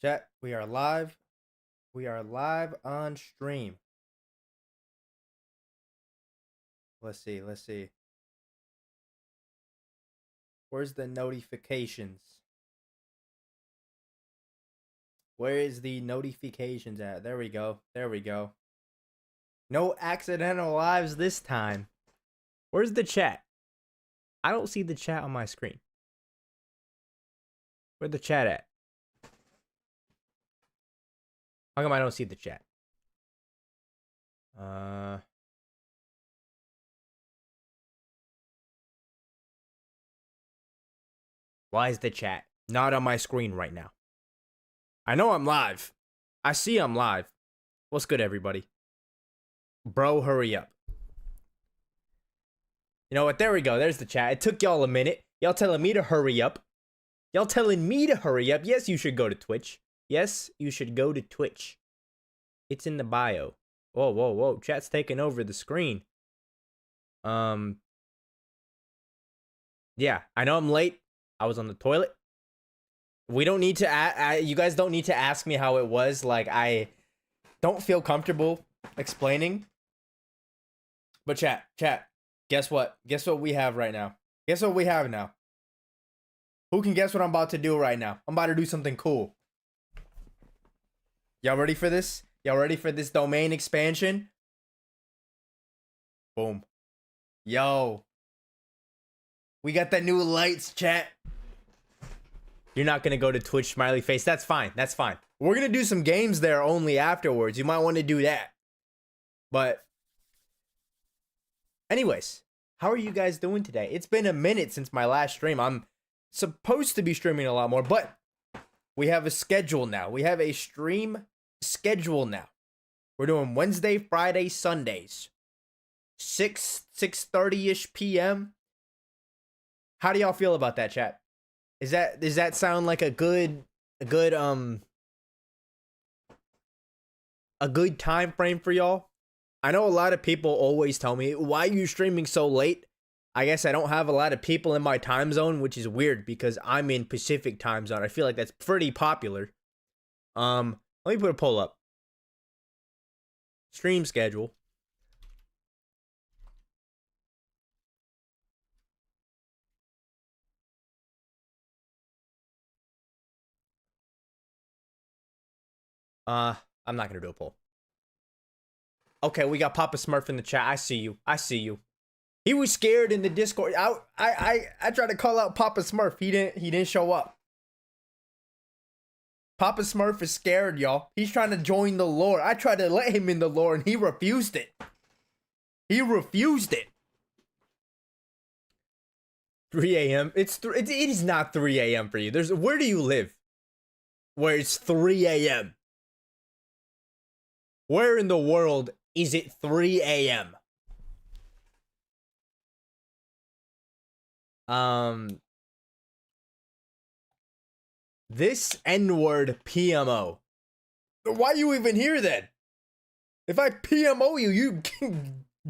Chat, we are live. We are live on stream. Let's see. Let's see. Where's the notifications? Where is the notifications at? There we go. There we go. No accidental lives this time. Where's the chat? I don't see the chat on my screen. Where's the chat at? How come I don't see the chat? Why is the chat not on my screen right now? I know I'm live. I see I'm live. What's good, everybody? Bro, hurry up. You know what? There we go. There's the chat. It took y'all a minute. Y'all telling me to hurry up. Y'all telling me to hurry up. Yes, you should go to Twitch. Yes, you should go to Twitch. It's in the bio. Whoa, whoa, whoa. Chat's taking over the screen. Yeah, I know I'm late. I was on the toilet. We don't need to, you guys don't need to ask me how it was. Like, I don't feel comfortable explaining. But chat, guess what? Guess what we have right now? Guess what we have now? Who can guess what I'm about to do right now? I'm about to do something cool. Y'all ready for this? Y'all ready for this domain expansion? Boom. Yo. We got the new lights, chat. You're not going to go to Twitch, smiley face. That's fine. That's fine. We're going to do some games there only afterwards. You might want to do that. But anyways, how are you guys doing today? It's been a minute since my last stream. I'm supposed to be streaming a lot more, but we have a schedule now. We have a stream schedule now. We're doing Wednesday, Friday, Sundays. 6:30ish p.m. How do y'all feel about that, chat? Does that sound like a good time frame for y'all? I know a lot of people always tell me, why are you streaming so late? I guess I don't have a lot of people in my time zone, which is weird because I'm in Pacific time zone. I feel like that's pretty popular. Let me put a poll up. Stream schedule. I'm not gonna do a poll. Okay, we got Papa Smurf in the chat. I see you. I see you. He was scared in the Discord. I tried to call out Papa Smurf. He didn't show up. Papa Smurf is scared, y'all. He's trying to join the lore. I tried to let him in the lore and he refused it. He refused it. 3 a.m. It is not 3 a.m. for you. Where do you live? Where it's 3 a.m. Where in the world is it 3 a.m.? This N-word PMO. Why you even here then? If I PMO you, you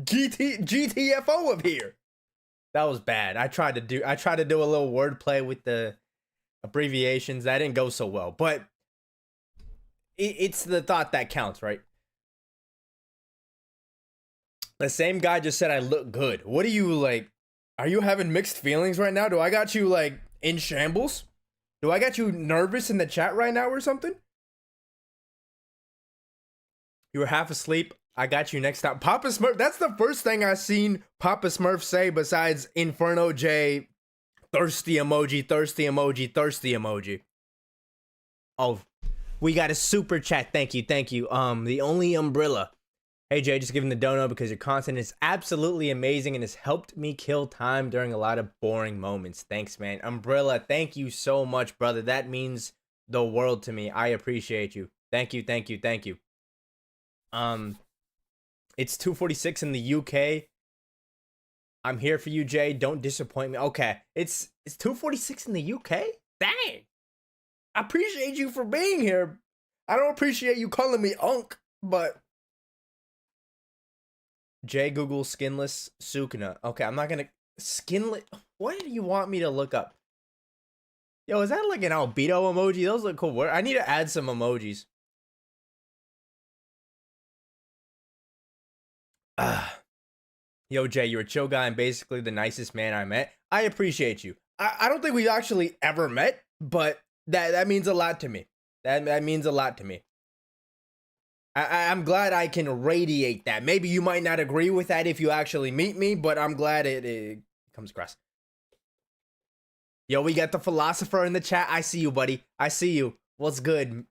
GTFO of here. That was bad. I tried to do a little wordplay with the abbreviations. That didn't go so well, but it's the thought that counts, right? The same guy just said I look good. What do you like? Are you having mixed feelings right now? Do I got you like in shambles? Do I got you nervous in the chat right now or something? You were half asleep. I got you next time. Papa Smurf, that's the first thing I seen Papa Smurf say besides Inferno J, thirsty emoji, thirsty emoji, thirsty emoji. Oh, we got a super chat. Thank you, thank you. The only umbrella. Hey Jay, just giving the dono because your content is absolutely amazing and has helped me kill time during a lot of boring moments. Thanks, man. Umbrella, thank you so much, brother. That means the world to me. I appreciate you. Thank you, thank you, thank you. It's 2:46 in the UK. I'm here for you, Jay. Don't disappoint me. Okay, it's 2:46 in the UK? Dang. I appreciate you for being here. I don't appreciate you calling me Unk, but Jay Google skinless Sukuna. Okay, I'm not gonna skinless. What do you want me to look up? Yo, is that like an albedo emoji? Those look cool. I need to add some emojis. Yo, Jay, you're a chill guy and basically the nicest man I met. I appreciate you. I don't think we've actually ever met, but that means a lot to me. That means a lot to me. I'm glad I can radiate that. Maybe you might not agree with that if you actually meet me, but I'm glad it comes across. Yo, we got the philosopher in the chat. I see you, buddy. I see you. What's good?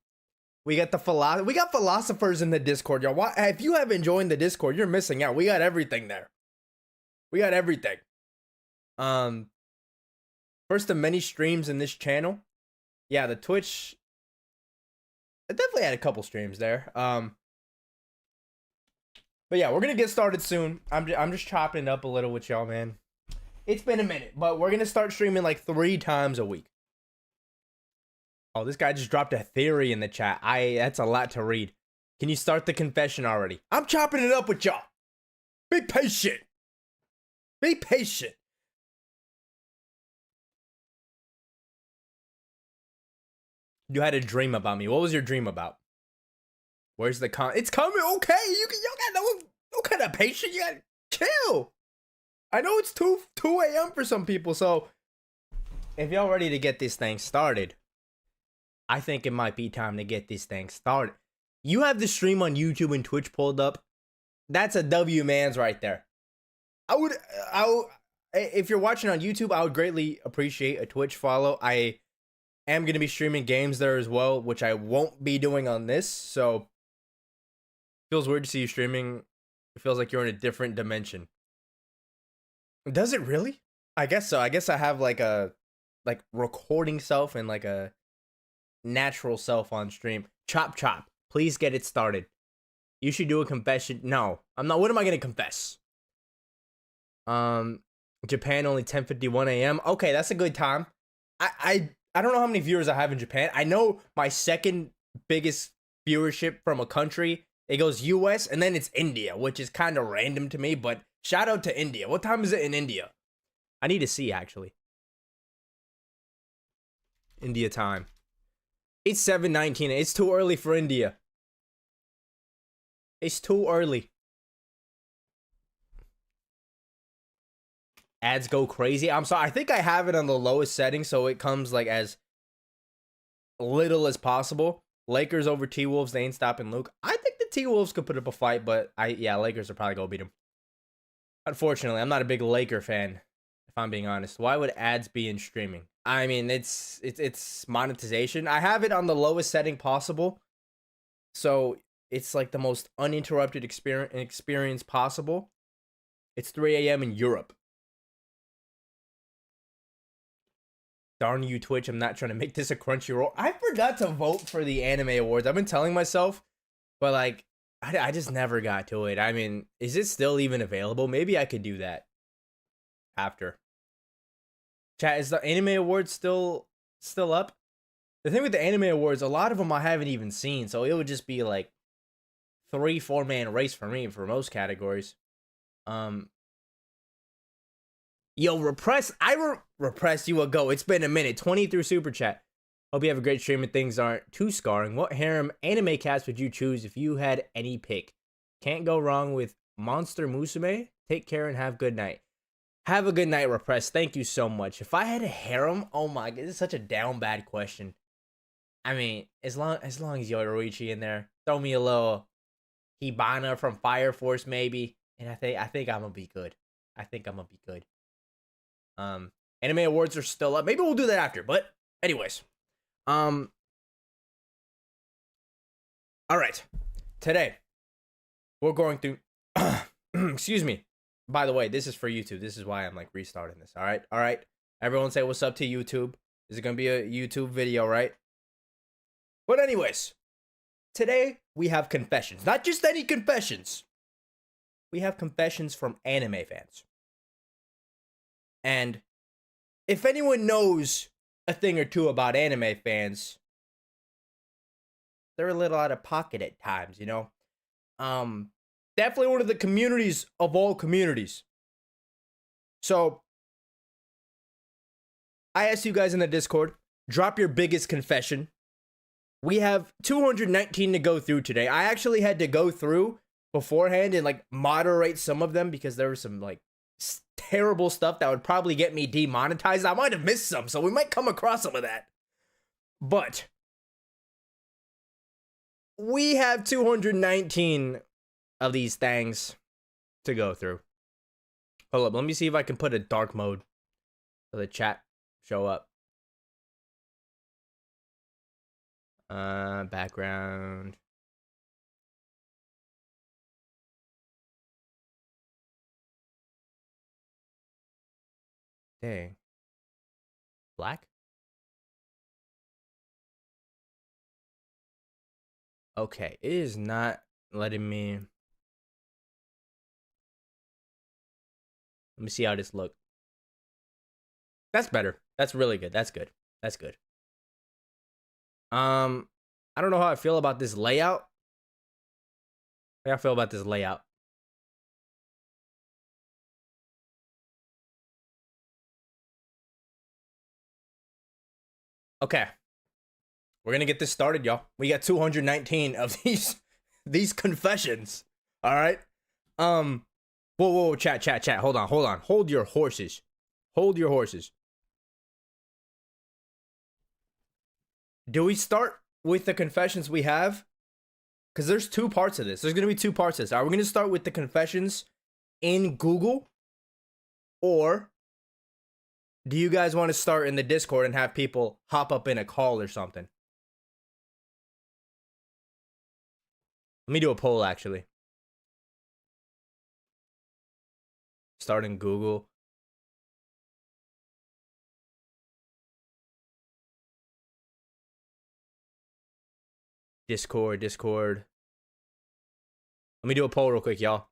We got we got philosophers in the Discord, y'all. If you haven't joined the Discord, you're missing out. We got everything there. We got everything. First of many streams in this channel. Yeah, the Twitch. I definitely had a couple streams there. But yeah, we're gonna get started soon. I'm just chopping it up a little with y'all, man. It's been a minute, but we're gonna start streaming like 3 times a week. Oh, this guy just dropped a theory in the chat. That's a lot to read. Can you start the confession already? I'm chopping it up with y'all. Be patient. Be patient. You had a dream about me. What was your dream about? Where's the It's coming. Okay, you got no kind of patience. You got chill. I know it's 2 a.m. for some people, so if y'all ready to get this thing started, I think it might be time to get this thing started. You have the stream on YouTube and Twitch pulled up. That's a W, man's right there. If you're watching on YouTube, I would greatly appreciate a Twitch follow. I am going to be streaming games there as well, which I won't be doing on this. So it feels weird to see you streaming. It feels like you're in a different dimension. Does it really? I guess so. I guess I have like a recording self and like a natural self on stream. Chop. Please get it started. You should do a confession. No, I'm not. What am I going to confess? Japan only 10:51 a.m. Okay, that's a good time. I don't know how many viewers I have in Japan. I know my second biggest viewership from a country, it goes US and then it's India, which is kind of random to me, but shout out to India. What time is it in India? I need to see actually. India time. It's 7:19. It's too early for India. It's too early. Ads go crazy. I'm sorry. I think I have it on the lowest setting, so it comes like as little as possible. Lakers over T-Wolves. They ain't stopping Luke. I think the T-Wolves could put up a fight, but Lakers are probably gonna beat them. Unfortunately, I'm not a big Laker fan, if I'm being honest. Why would ads be in streaming? I mean, it's monetization. I have it on the lowest setting possible, so it's like the most uninterrupted experience possible. It's 3 a.m. in Europe. Darn you, Twitch. I'm not trying to make this a Crunchyroll. I forgot to vote for the anime awards. I've been telling myself, but like, I just never got to it. I mean, is it still even available? Maybe I could do that after. Chat, is the anime awards still up? The thing with the anime awards, a lot of them I haven't even seen, so it would just be like 3-4 man race for me for most categories. Yo, Repress, Repress, you a go. It's been a minute. 20 through Super Chat. Hope you have a great stream and things aren't too scarring. What harem anime cast would you choose if you had any pick? Can't go wrong with Monster Musume. Take care and have good night. Have a good night, Repress. Thank you so much. If I had a harem, oh my god, this is such a down bad question. I mean, as long as Yoruichi in there, throw me a little Hibana from Fire Force maybe, and I think I'm gonna be good. I think I'm gonna be good. Anime awards are still up. Maybe we'll do that after. But anyways, all right. Today we're going through. Excuse me. By the way, this is for YouTube. This is why I'm like restarting this. All right. Everyone say what's up to YouTube. This is gonna be a YouTube video, right? But anyways, today we have confessions. Not just any confessions. We have confessions from anime fans. And if anyone knows a thing or two about anime fans, they're a little out of pocket at times, you know? Definitely one of the communities of all communities. So, I asked you guys in the Discord, Drop your biggest confession. We have 219 to go through today. I actually had to go through beforehand and like moderate some of them because there was some like terrible stuff that would probably get me demonetized. I might have missed some, so we might come across some of that. But we have 219 of these things to go through. Hold up, let me see if I can put a dark mode so the chat show up. Background. Dang. Black? Okay, it is not letting me. Let me see how this looks. That's better. That's really good. That's good. That's good. I don't know how I feel about this layout. How I feel about this layout. Okay. We're gonna get this started, y'all. We got 219 of these confessions. All right. Whoa, chat. Hold on. Hold your horses. Hold your horses. Do we start with the confessions we have? Because there's two parts of this. There's gonna be two parts of this. Are we gonna start with the confessions in Google, or do you guys want to start in the Discord and have people hop up in a call or something? Let me do a poll, actually. Start in Google. Discord. Let me do a poll real quick, y'all.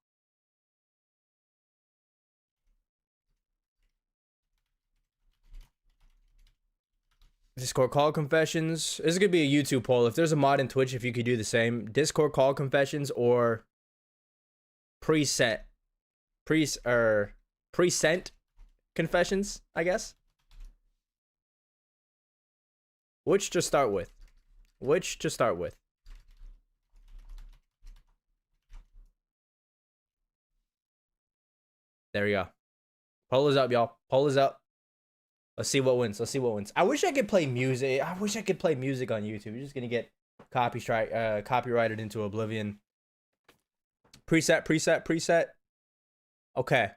Discord call confessions. This is gonna be a YouTube poll. If there's a mod in Twitch, if you could do the same. Discord call confessions or present confessions, I guess. Which to start with? There we go. Poll is up, y'all. Poll is up. Let's see what wins. I wish I could play music. on YouTube. You're just gonna get copyrighted into oblivion. Preset. Okay.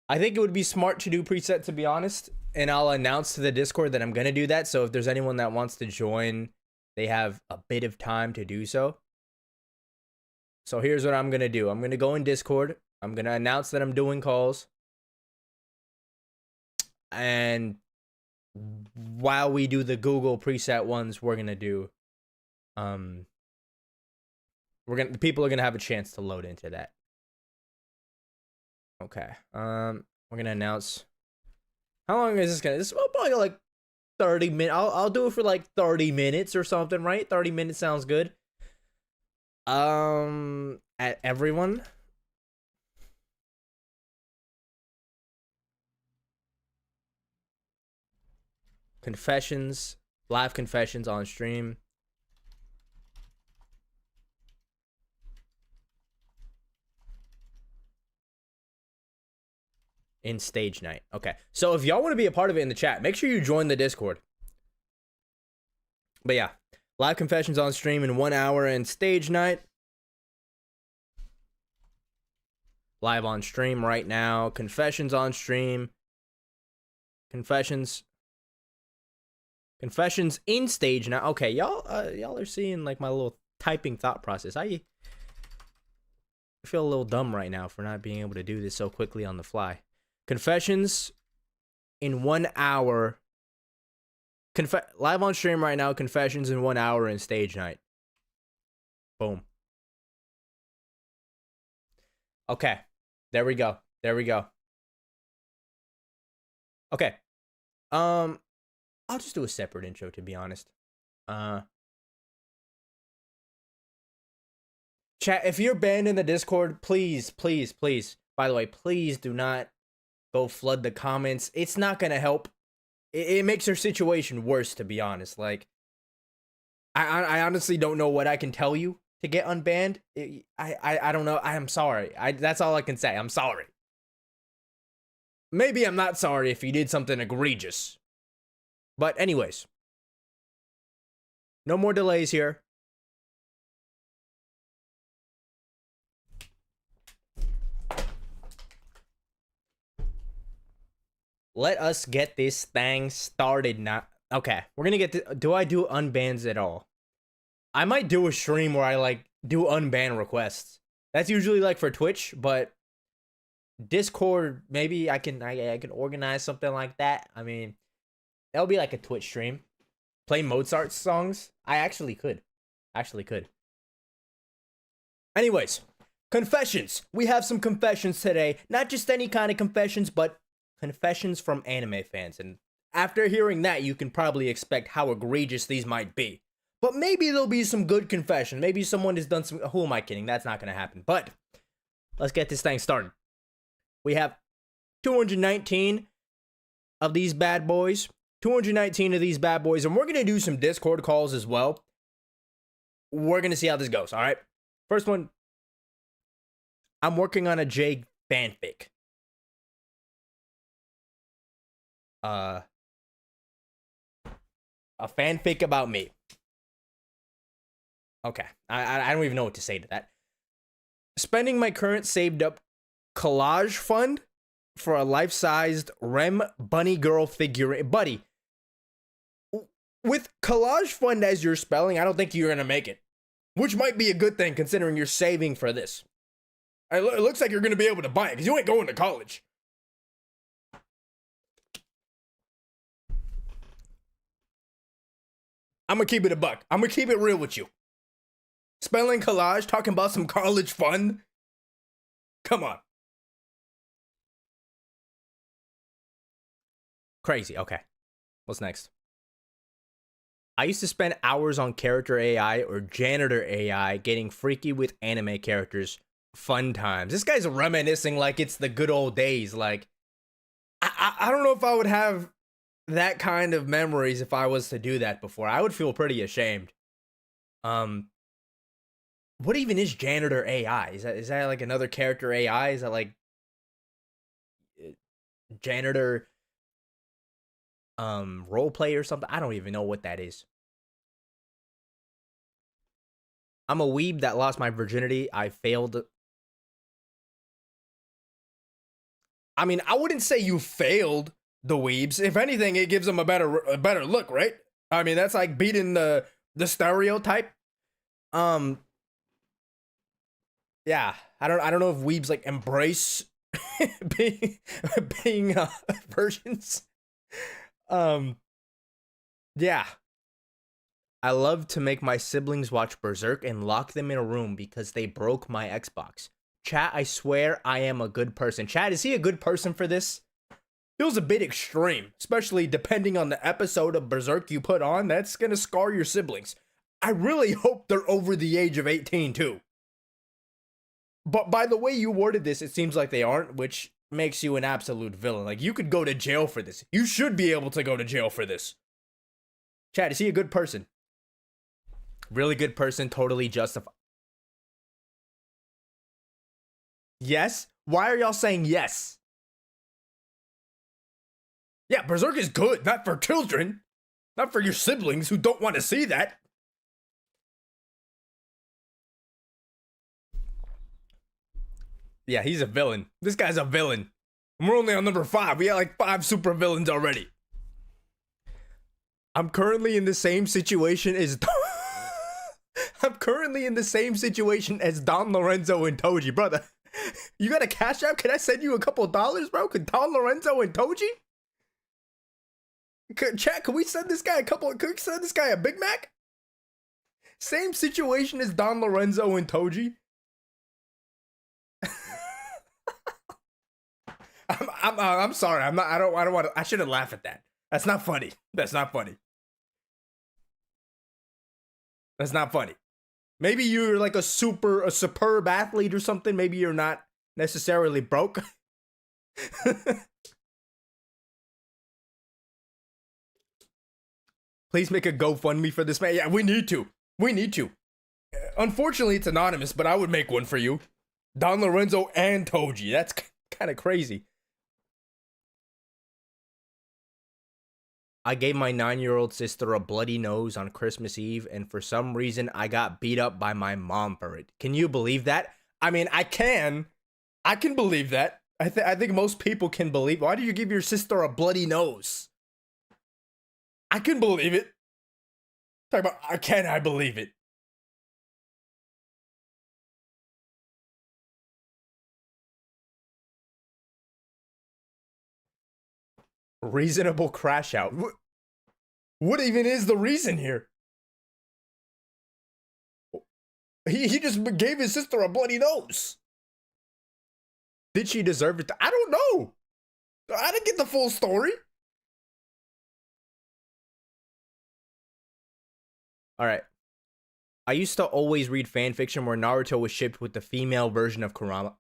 I think it would be smart to do preset, to be honest. And I'll announce to the Discord that I'm gonna do that. So if there's anyone that wants to join, they have a bit of time to do so. So here's what I'm gonna do. I'm gonna go in Discord. I'm gonna announce that I'm doing calls. And while we do the Google preset ones, we're gonna do the people are gonna have a chance to load into that. Okay. We're gonna announce. How long is this gonna? This will probably like 30 minutes. I'll do it for like 30 minutes or something, right? 30 minutes sounds good. At everyone. Confessions, live confessions on stream. In stage night. Okay. So if y'all want to be a part of it in the chat, make sure you join the Discord. But yeah, live confessions on stream in 1 hour and stage night. Live on stream right now. Confessions on stream. Confessions in stage now. Okay, y'all are seeing like my little typing thought process. I feel a little dumb right now for not being able to do this so quickly on the fly. Confessions in 1 hour. Live on stream right now. Confessions in 1 hour in stage night. Boom. Okay. There we go. Okay. I'll just do a separate intro, to be honest. Chat, if you're banned in the Discord, please, by the way, please do not go flood the comments. It's not gonna help. it makes her situation worse, to be honest. Like, I honestly don't know what I can tell you to get unbanned. I don't know. I am sorry. That's all I can say. I'm sorry. Maybe I'm not sorry if you did something egregious. But anyways, no more delays here. Let us get this thing started now. Okay, we're gonna get do I do unbans at all? I might do a stream where I like do unban requests. That's usually like for Twitch, but Discord, maybe I can organize something like that. I mean, that'll be like a Twitch stream. Play Mozart songs. I actually could. Anyways, confessions. We have some confessions today. Not just any kind of confessions, but confessions from anime fans. And after hearing that, you can probably expect how egregious these might be. But maybe there'll be some good confession. Maybe someone has done some... Who am I kidding? That's not going to happen. But let's get this thing started. We have 219 of these bad boys. 219 of these bad boys. And we're going to do some Discord calls as well. We're going to see how this goes, all right? First one. I'm working on a Jay fanfic. A fanfic about me. Okay, I don't even know what to say to that. Spending my current saved up collage fund for a life-sized Rem bunny girl figurine. Buddy, with collage fund as your spelling, I don't think you're gonna make it. Which might be a good thing considering you're saving for this. It looks like you're gonna be able to buy it because you ain't going to college. I'm gonna keep it a buck. I'm gonna keep it real with you. Spelling collage, talking about some college fun. Come on. Crazy. Okay. What's next? I used to spend hours on character AI or janitor AI getting freaky with anime characters. Fun times. This guy's reminiscing like it's the good old days. Like, I don't know if I would have that kind of memories if I was to do that before. I would feel pretty ashamed. What even is janitor AI? Is that like another character AI? Is that like janitor role play or something? I don't even know what that is. I'm a weeb that lost my virginity. I failed. I mean, I wouldn't say you failed the weebs. If anything, it gives them a better look, right? I mean, that's like beating the stereotype. Yeah, I don't know if weebs like embrace being versions. Yeah. I love to make my siblings watch Berserk and lock them in a room because they broke my Xbox. Chat, I swear I am a good person. Chat, is he a good person for this? Feels a bit extreme, especially depending on the episode of Berserk you put on. That's gonna scar your siblings. I really hope they're over the age of 18 too. But by the way you worded this, it seems like they aren't, which makes you an absolute villain. Like, you could go to jail for this. You should be able to go to jail for this. Chad, is he a good person? Really good person, totally justified. Yes? Why are y'all saying yes? Yeah, Berserk is good, not for children. Not for your siblings who don't want to see that. Yeah, he's a villain. This guy's a villain. And we're only on number 5. We got like 5 super villains already. I'm currently in the same situation as Don Lorenzo and Toji, brother. You got a Cash App? Can I send you a couple dollars, bro? Could Don Lorenzo and Toji? Chat, can we send this guy a Big Mac? Same situation as Don Lorenzo and Toji. I'm sorry. I don't want to. I shouldn't laugh at that. That's not funny. That's not funny. Maybe you're like a superb athlete or something. Maybe you're not necessarily broke. Please make a GoFundMe for this man. Yeah, we need to. We need to. Unfortunately, it's anonymous, but I would make one for you. Don Lorenzo and Toji. That's kind of crazy. I gave my 9-year-old sister a bloody nose on Christmas Eve, and for some reason, I got beat up by my mom for it. Can you believe that? I mean, I can. I can believe that. I think most people can believe. Why did you give your sister a bloody nose? I can believe it. Talk about, can I believe it? Reasonable crash out. What even is the reason here? He just gave his sister a bloody nose. Did she deserve it? I don't know. I didn't get the full story. All right. I used to always read fanfiction where Naruto was shipped with the female version of Kurama.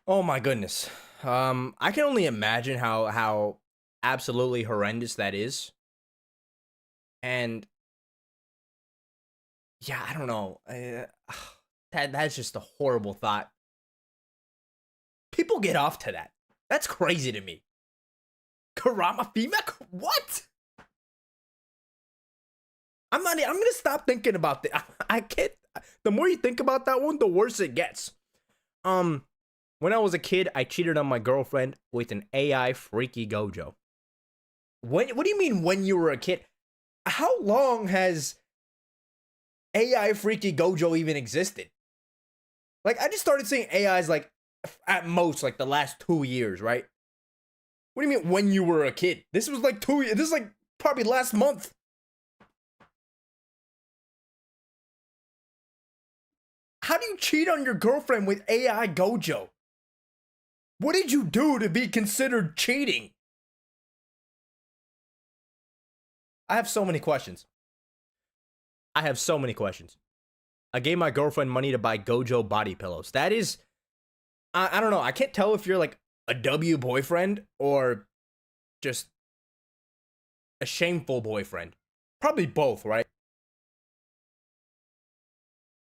Oh my goodness. I can only imagine how absolutely horrendous that is. And yeah, I don't know. That's just a horrible thought. People get off to that. That's crazy to me. Kurama female? What? I'm gonna stop thinking about that. I can't. The more you think about that one, the worse it gets. When I was a kid, I cheated on my girlfriend with an AI freaky Gojo. What do you mean when you were a kid? How long has AI freaky Gojo even existed? Like, I just started seeing AIs like at most like the last 2 years, right? What do you mean when you were a kid? This was like 2 years. This is like probably last month. How do you cheat on your girlfriend with AI Gojo? What did you do to be considered cheating? I have so many questions. I gave my girlfriend money to buy Gojo body pillows. That is, I don't know. I can't tell if you're like a W boyfriend or just a shameful boyfriend. Probably both, right?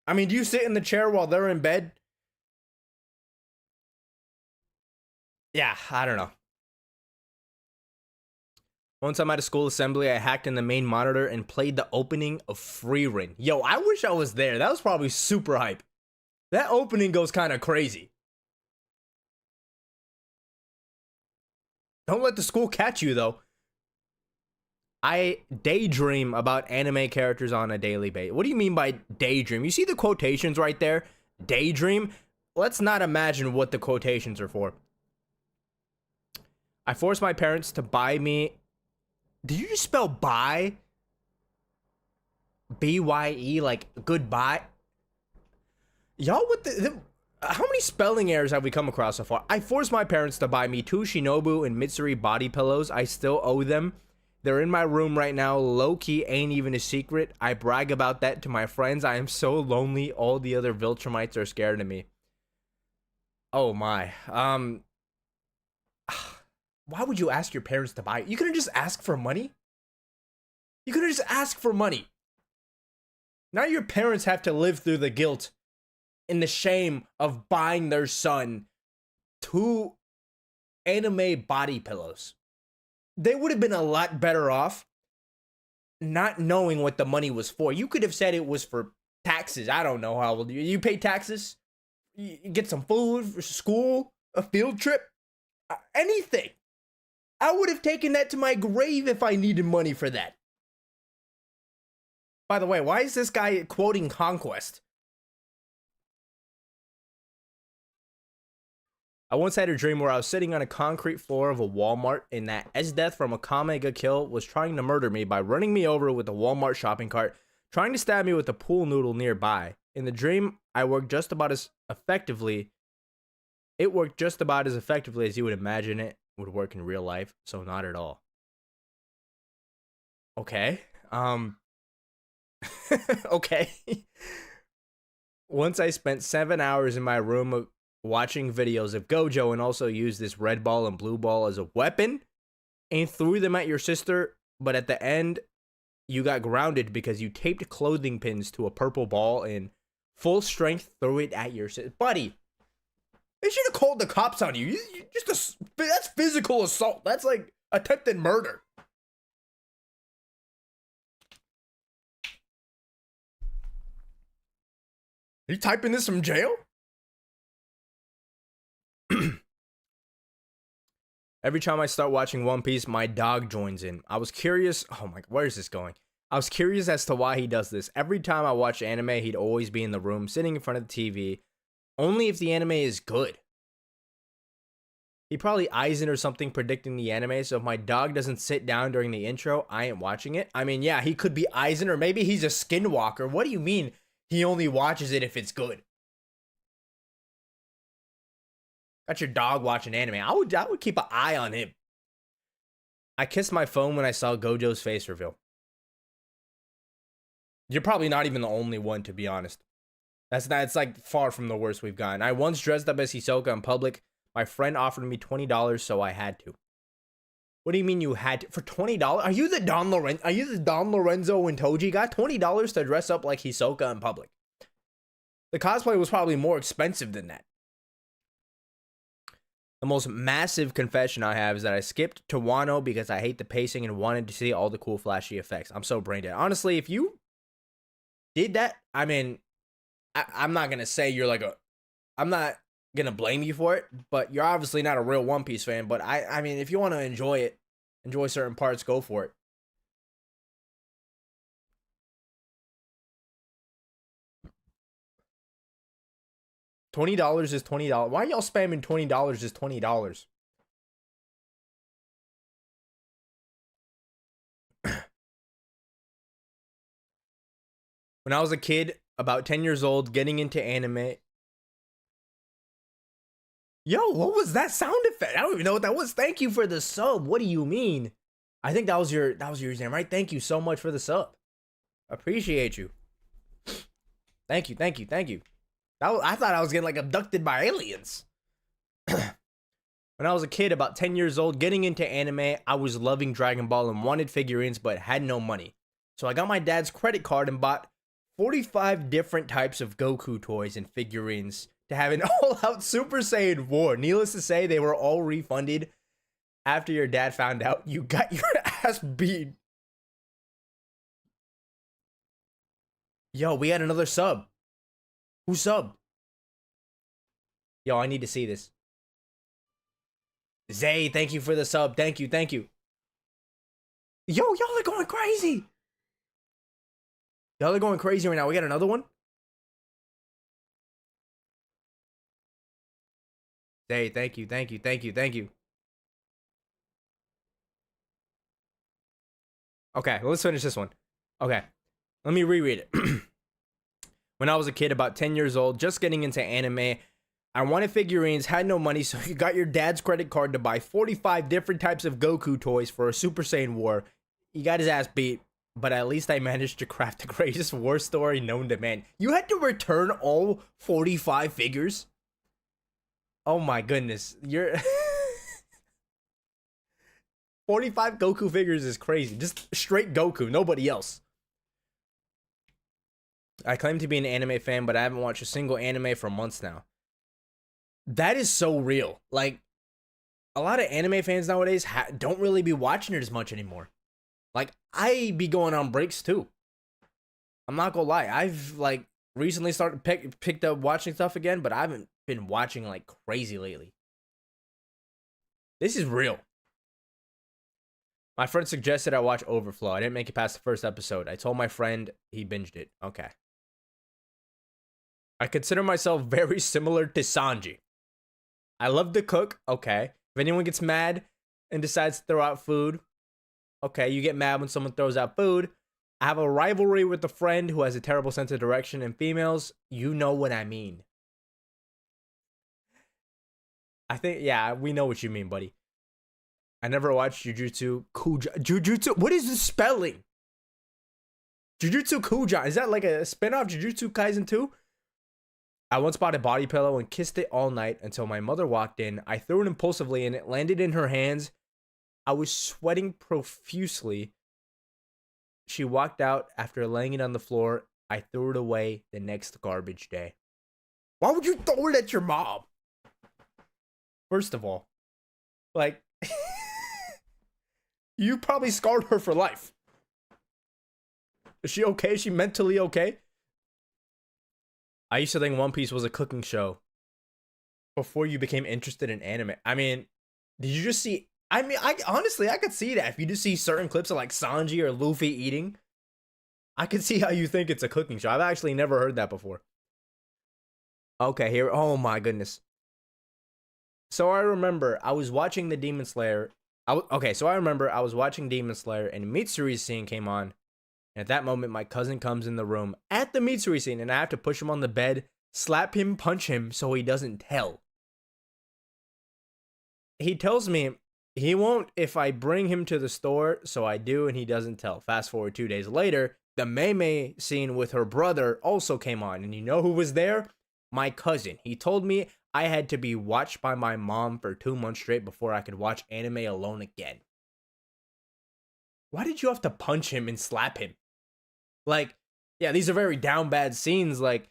I mean, do you sit in the chair while they're in bed? Yeah, I don't know. Once I'm at a school assembly, I hacked in the main monitor and played the opening of Frieren. Yo, I wish I was there. That was probably super hype. That opening goes kind of crazy. Don't let the school catch you, though. I daydream about anime characters on a daily basis. What do you mean by daydream? You see the quotations right there? Daydream? Let's not imagine what the quotations are for. I forced my parents to buy me... Did you just spell buy? B-Y-E, like goodbye? Y'all with the... How many spelling errors have we come across so far? I forced my parents to buy me 2 Shinobu and Mitsuri body pillows. I still owe them. They're in my room right now. Low-key ain't even a secret. I brag about that to my friends. I am so lonely. All the other Viltrumites are scared of me. Oh my. Why would you ask your parents to buy it? You couldn't just ask for money? You couldn't just ask for money. Now your parents have to live through the guilt and the shame of buying their son 2 anime body pillows. They would have been a lot better off not knowing what the money was for. You could have said it was for taxes. I don't know how you pay taxes. You get some food for school, a field trip, anything. I would have taken that to my grave if I needed money for that. By the way, why is this guy quoting Conquest? I once had a dream where I was sitting on a concrete floor of a Walmart and that Esdeath from Akame ga Kill was trying to murder me by running me over with a Walmart shopping cart, trying to stab me with a pool noodle nearby. In the dream, I worked just about as effectively. It worked just about as effectively as you would imagine it would work in real life, so not at all. Okay. Okay. Once I spent 7 hours in my room watching videos of Gojo and also used this red ball and blue ball as a weapon and threw them at your sister but at the end, you got grounded because you taped clothing pins to a purple ball and full strength threw it at your buddy. They should have called the cops on you. That's physical assault. That's like attempted murder. Are you typing this from jail? Every time I start watching One Piece, my dog joins in. I was curious. Oh my, where is this going? I was curious as to why he does this. Every time I watch anime, he'd always be in the room, sitting in front of the TV. Only if the anime is good. He probably Eisen or something predicting the anime, so if my dog doesn't sit down during the intro, I ain't watching it. I mean, yeah, he could be Eisen, or maybe he's a skinwalker. What do you mean he only watches it if it's good? Got your dog watching anime. I would keep an eye on him. I kissed my phone when I saw Gojo's face reveal. You're probably not even the only one, to be honest. It's like far from the worst we've gotten. I once dressed up as Hisoka in public. My friend offered me $20, so I had to. What do you mean you had to? For $20? Are you the Don Lorenzo and Toji guy? $20 to dress up like Hisoka in public. The cosplay was probably more expensive than that. The most massive confession I have is that I skipped to Wano because I hate the pacing and wanted to see all the cool flashy effects. I'm so brain dead. Honestly, if you did that, I mean, I'm not going to say you're like I'm not going to blame you for it, but you're obviously not a real One Piece fan. But I mean, if you want to enjoy certain parts, go for it. $20 is $20. Why are y'all spamming $20 is $20? When I was a kid, about 10 years old, getting into anime. Yo, what was that sound effect? I don't even know what that was. Thank you for the sub. What do you mean? I think that was your username, right? Thank you so much for the sub. Appreciate you. Thank you. I thought I was getting like abducted by aliens. When I was a kid, about 10 years old, getting into anime, I was loving Dragon Ball and wanted figurines, but had no money. So I got my dad's credit card and bought 45 different types of Goku toys and figurines to have an all-out Super Saiyan war. Needless to say, they were all refunded after your dad found out you got your ass beat. Yo, we had another sub. Who subbed? Yo, I need to see this. Zay, thank you for the sub. Thank you. Yo, y'all are going crazy. Y'all are going crazy right now. We got another one. Zay, thank you. Okay, let's finish this one. Okay, let me reread it. When I was a kid, about 10 years old, just getting into anime, I wanted figurines, had no money, so you got your dad's credit card to buy 45 different types of Goku toys for a Super Saiyan war. He got his ass beat, but at least I managed to craft the greatest war story known to man. You had to return all 45 figures? Oh my goodness. You're 45 Goku figures is crazy. Just straight Goku, nobody else. I claim to be an anime fan, but I haven't watched a single anime for months now. That is so real. Like, a lot of anime fans nowadays don't really be watching it as much anymore. Like, I be going on breaks too. I'm not gonna lie. I've like recently picked up watching stuff again, but I haven't been watching like crazy lately. This is real. My friend suggested I watch Overflow. I didn't make it past the first episode. I told my friend, he binged it. Okay. I consider myself very similar to Sanji. I love to cook. Okay. If anyone gets mad and decides to throw out food, okay, you get mad when someone throws out food. I have a rivalry with a friend who has a terrible sense of direction, and females, you know what I mean. I think, yeah, we know what you mean, buddy. I never watched Jujutsu Kuja. Jujutsu, what is the spelling? Jujutsu Kuja, is that like a spin-off Jujutsu Kaisen 2? I once bought a body pillow and kissed it all night until my mother walked in. I threw it impulsively and it landed in her hands. I was sweating profusely She walked out after laying it on the floor. I threw it away the next garbage day. Why would you throw it at your mom? First of all, like, you probably scarred her for life. Is she okay? Is she mentally okay? I used to think One Piece was a cooking show before you became interested in anime. I mean, did you just see... I mean, I honestly, I could see that. If you just see certain clips of like Sanji or Luffy eating, I could see how you think it's a cooking show. I've actually never heard that before. Okay, here. Oh my goodness. So I remember I was watching the Demon Slayer. So I remember I was watching Demon Slayer and Mitsuri's scene came on. And at that moment, my cousin comes in the room at the Mitsuri scene and I have to push him on the bed, slap him, punch him so he doesn't tell. He tells me he won't if I bring him to the store, so I do, and he doesn't tell. Fast forward 2 days later, the Mei scene with her brother also came on, and you know who was there? My cousin. He told me I had to be watched by my mom for 2 months straight before I could watch anime alone again. Why did you have to punch him and slap him? Like, yeah, these are very down bad scenes. Like,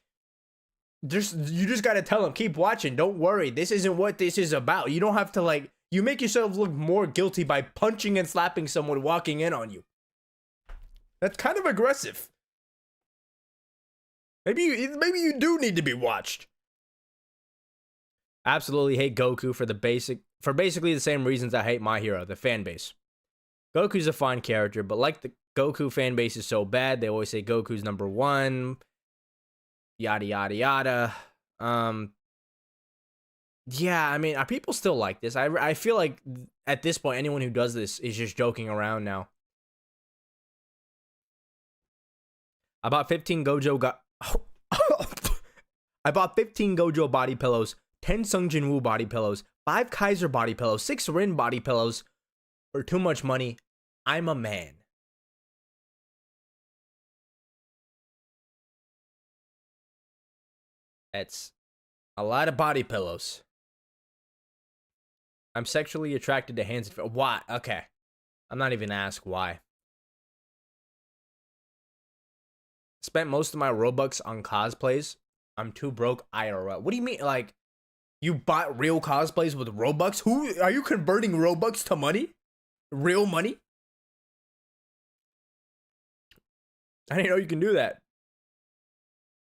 you just gotta tell him, keep watching. Don't worry. This isn't what this is about. You don't have to, like, you make yourself look more guilty by punching and slapping someone walking in on you. That's kind of aggressive. Maybe you do need to be watched. Absolutely hate Goku for basically the same reasons I hate My Hero, the fan base. Goku's a fine character, but like the Goku fan base is so bad, they always say Goku's number one. Yada yada yada. Yeah, I mean, are people still like this? I feel like at this point, anyone who does this is just joking around now. I bought 15 Gojo I bought 15 Gojo body pillows, 10 Sung Jin Woo body pillows, 5 Kaiser body pillows, 6 Rin body pillows for too much money. I'm a man. That's a lot of body pillows. I'm sexually attracted to hands and feet. Why? Okay. I'm not even asked why. Spent most of my Robux on cosplays. I'm too broke IRL. What do you mean? Like, you bought real cosplays with Robux? Who are you converting Robux to money? Real money? I didn't know you can do that.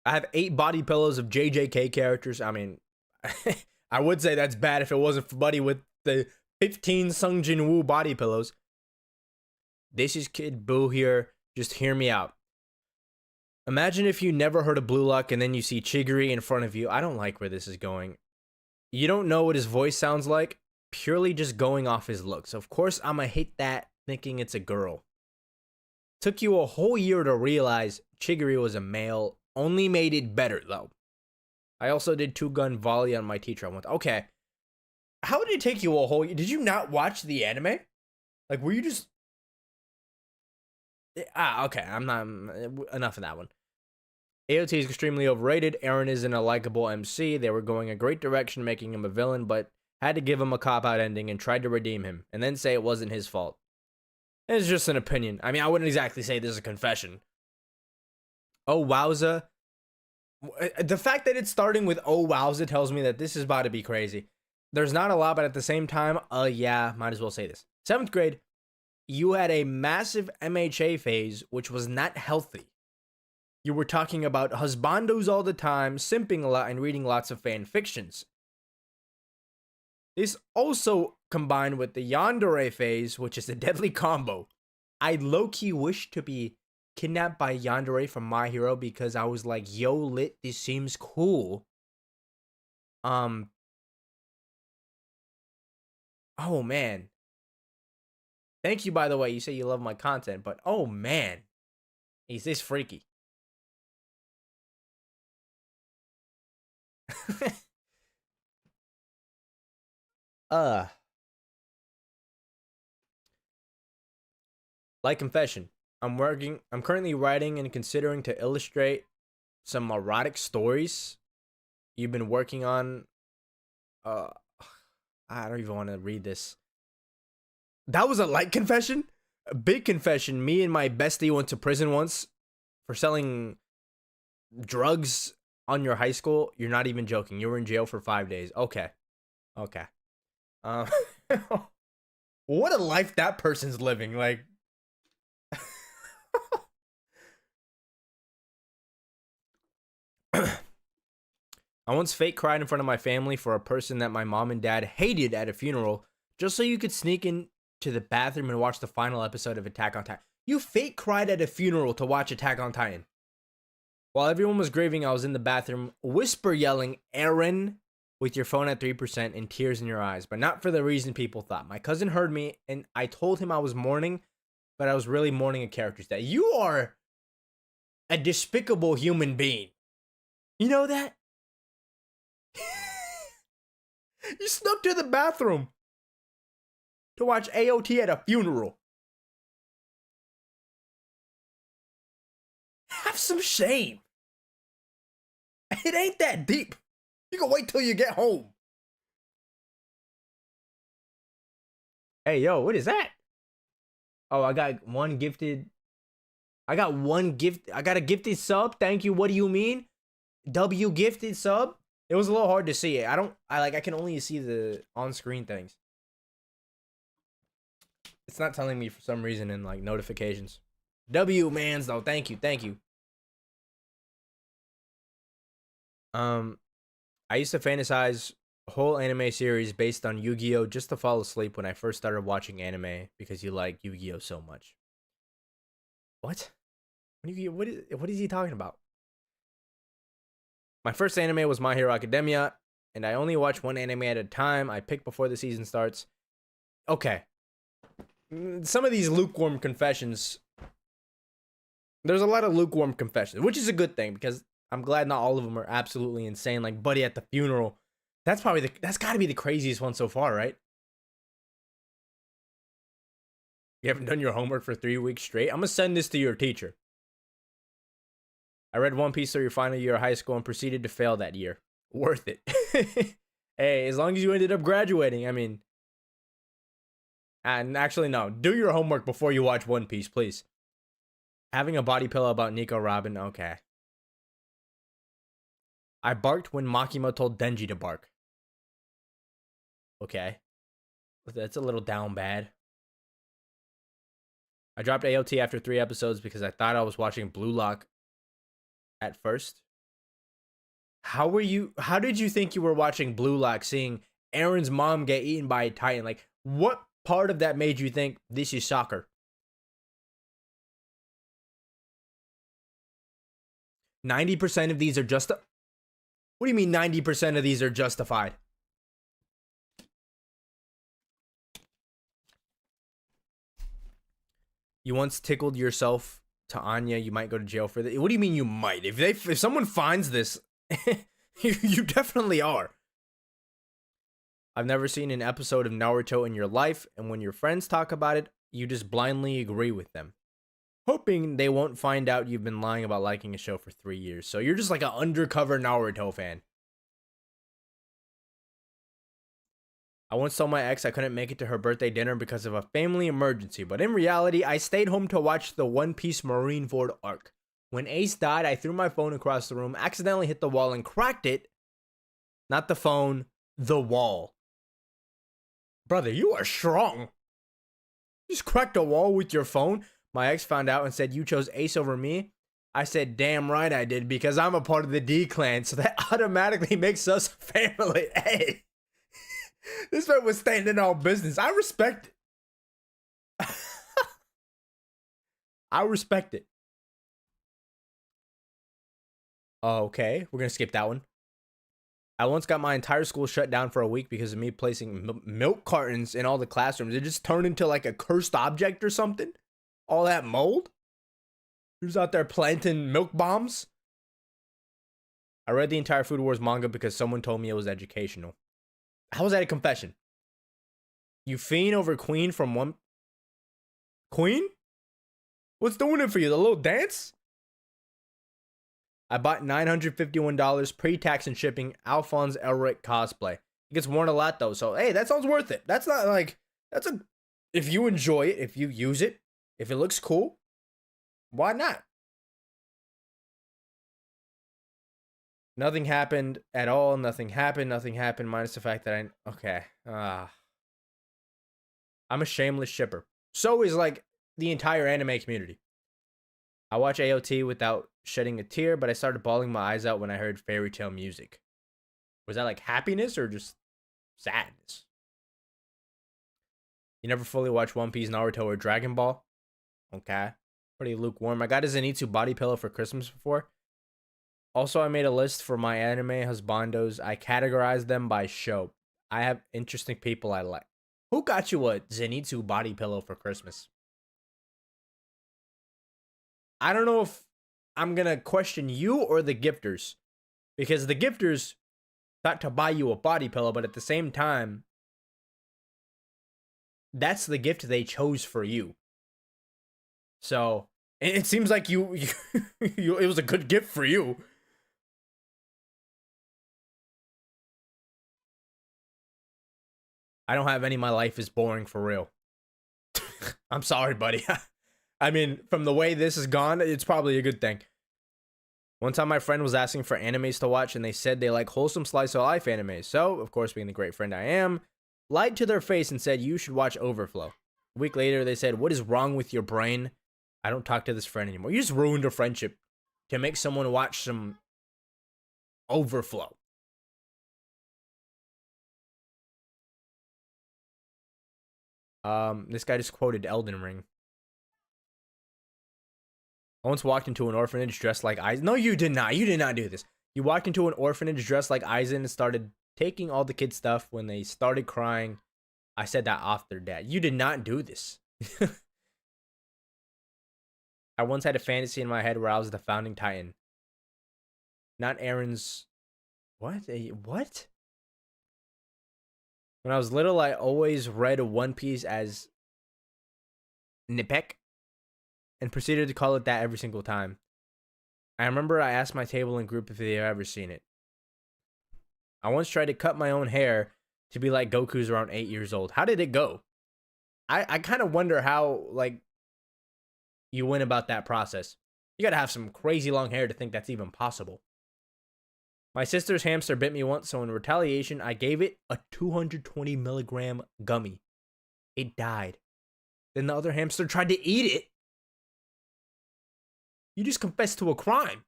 I have 8 body pillows of JJK characters. I mean, I would say that's bad if it wasn't for Buddy with the 15 Sung Jin Woo body pillows. This is Kid Boo here. Just hear me out. Imagine if you never heard of Blue Lock and then you see Chigiri in front of you. I don't like where this is going. You don't know what his voice sounds like, purely just going off his looks. Of course, I'ma hate that thinking it's a girl. Took you a whole year to realize Chigiri was a male. Only made it better, though. I also did 2-gun volley on my teacher. I went, okay. How did it take you a whole year? Did you not watch the anime? Like, were you just... okay. I'm not... Enough of that one. AOT is extremely overrated. Eren isn't a likable MC. They were going a great direction making him a villain, but had to give him a cop-out ending and tried to redeem him, and then say it wasn't his fault. It's just an opinion. I mean, I wouldn't exactly say this is a confession. Oh, wowza. The fact that it's starting with oh, wowza tells me that this is about to be crazy. There's not a lot, but at the same time, yeah, might as well say this. 7th grade, you had a massive MHA phase, which was not healthy. You were talking about husbandos all the time, simping a lot, and reading lots of fan fictions. This also combined with the yandere phase, which is a deadly combo. I low-key wish to be kidnapped by yandere from My Hero because I was like, yo, lit, this seems cool. Oh, man. Thank you, by the way. You say you love my content, but oh, man. He's this freaky. Like confession, I'm currently writing and considering to illustrate some erotic stories you've been working on. I don't even want to read this. That was a light confession? Big confession. Me and my bestie went to prison once for selling drugs on your high school. You're not even joking. You were in jail for 5 days. Okay. Okay. Um, what a life that person's living. Like, I once fake cried in front of my family for a person that my mom and dad hated at a funeral just so you could sneak in to the bathroom and watch the final episode of Attack on Titan. You fake cried at a funeral to watch Attack on Titan. While everyone was grieving, I was in the bathroom, whisper yelling, Aaron, with your phone at 3% and tears in your eyes, but not for the reason people thought. My cousin heard me, and I told him I was mourning, but I was really mourning a character's death. You are a despicable human being. You know that? You snuck to the bathroom to watch AOT at a funeral. Have some shame. It ain't that deep. You can wait till you get home. Hey, yo, what is that? Oh, I got one gifted. I got a gifted sub. Thank you. What do you mean? W gifted sub? It was a little hard to see it. I can only see the on-screen things. It's not telling me for some reason in like notifications. W mans though. Thank you. Thank you. I used to fantasize a whole anime series based on Yu-Gi-Oh just to fall asleep when I first started watching anime because you like Yu-Gi-Oh so much. What? What is he talking about? My first anime was My Hero Academia, and I only watch one anime at a time. I pick before the season starts. Okay. Some of these lukewarm confessions. There's a lot of lukewarm confessions, which is a good thing because I'm glad not all of them are absolutely insane. Like Buddy at the funeral. That's got to be the craziest one so far, right? You haven't done your homework for 3 weeks straight? I'm going to send this to your teacher. I read One Piece through your final year of high school and proceeded to fail that year. Worth it. Hey, as long as you ended up graduating, I mean. And actually, no. Do your homework before you watch One Piece, please. Having a body pillow about Nico Robin, okay. I barked when Makima told Denji to bark. Okay. That's a little down bad. I dropped AOT after 3 episodes because I thought I was watching Blue Lock at first. How did you think you were watching Blue Lock seeing Aaron's mom get eaten by a Titan? Like, what part of that made you think this is soccer? 90% of these are just. What do you mean 90% of these are justified? You once tickled yourself to Anya, you might go to jail for that. What do you mean you might? If someone finds this, you definitely are. I've never seen an episode of Naruto in your life, and when your friends talk about it, you just blindly agree with them, hoping they won't find out you've been lying about liking a show for 3 years. So you're just like an undercover Naruto fan. I once told my ex I couldn't make it to her birthday dinner because of a family emergency, but in reality, I stayed home to watch the One Piece Marineford arc. When Ace died, I threw my phone across the room, accidentally hit the wall, and cracked it. Not the phone, the wall. Brother, you are strong. You just cracked a wall with your phone. My ex found out and said, you chose Ace over me. I said, damn right I did, because I'm a part of the D clan, so that automatically makes us family. Hey. This man was standing on business. I respect it. I respect it. Okay, we're going to skip that one. I once got my entire school shut down for a week because of me placing milk cartons in all the classrooms. It just turned into like a cursed object or something. All that mold. Who's out there planting milk bombs? I read the entire Food Wars manga because someone told me it was educational. How was that a confession? You fiend over Queen from one... Queen? What's doing it for you? The little dance? I bought $951 pre-tax and shipping Alphonse Elric cosplay. It gets worn a lot though, so hey, that sounds worth it. That's not like... That's a... If you enjoy it, if you use it, If it looks cool, why not? Nothing happened at all. Nothing happened. Nothing happened. Minus the fact that okay. I'm a shameless shipper. So is like the entire anime community. I watch AOT without shedding a tear, but I started bawling my eyes out when I heard fairy tale music. Was that like happiness or just sadness? You never fully watched One Piece, Naruto, or Dragon Ball? Okay. Pretty lukewarm. I got a Zenitsu body pillow for Christmas before. Also, I made a list for my anime husbandos. I categorized them by show. I have interesting people I like. Who got you a Zenitsu body pillow for Christmas? I don't know if I'm going to question you or the gifters. Because the gifters got to buy you a body pillow, but at the same time, that's the gift they chose for you. So, it seems like it was a good gift for you. I don't have any. My life is boring for real. I'm sorry, buddy. I mean, from the way this has gone, it's probably a good thing. One time my friend was asking for animes to watch and they said they like wholesome slice of life animes. So, of course, being the great friend I am, lied to their face and said, you should watch Overflow. A week later, they said, what is wrong with your brain? I don't talk to this friend anymore. You just ruined a friendship to make someone watch some Overflow. This guy just quoted Elden Ring. I once walked into an orphanage dressed like Aizen. No, you did not. You did not do this. You walked into an orphanage dressed like Aizen and started taking all the kids' stuff. When they started crying, I said that off their dad. You did not do this. I once had a fantasy in my head where I was the founding titan. Not Aaron's... What? What? When I was little, I always read One Piece as Nipek and proceeded to call it that every single time. I remember I asked my table and group if they had ever seen it. I once tried to cut my own hair to be like Goku's around 8 years old. How did it go? I kind of wonder how, like, you went about that process. You gotta have some crazy long hair to think that's even possible. My sister's hamster bit me once, so in retaliation, I gave it a 220 milligram gummy. It died. Then the other hamster tried to eat it. You just confessed to a crime.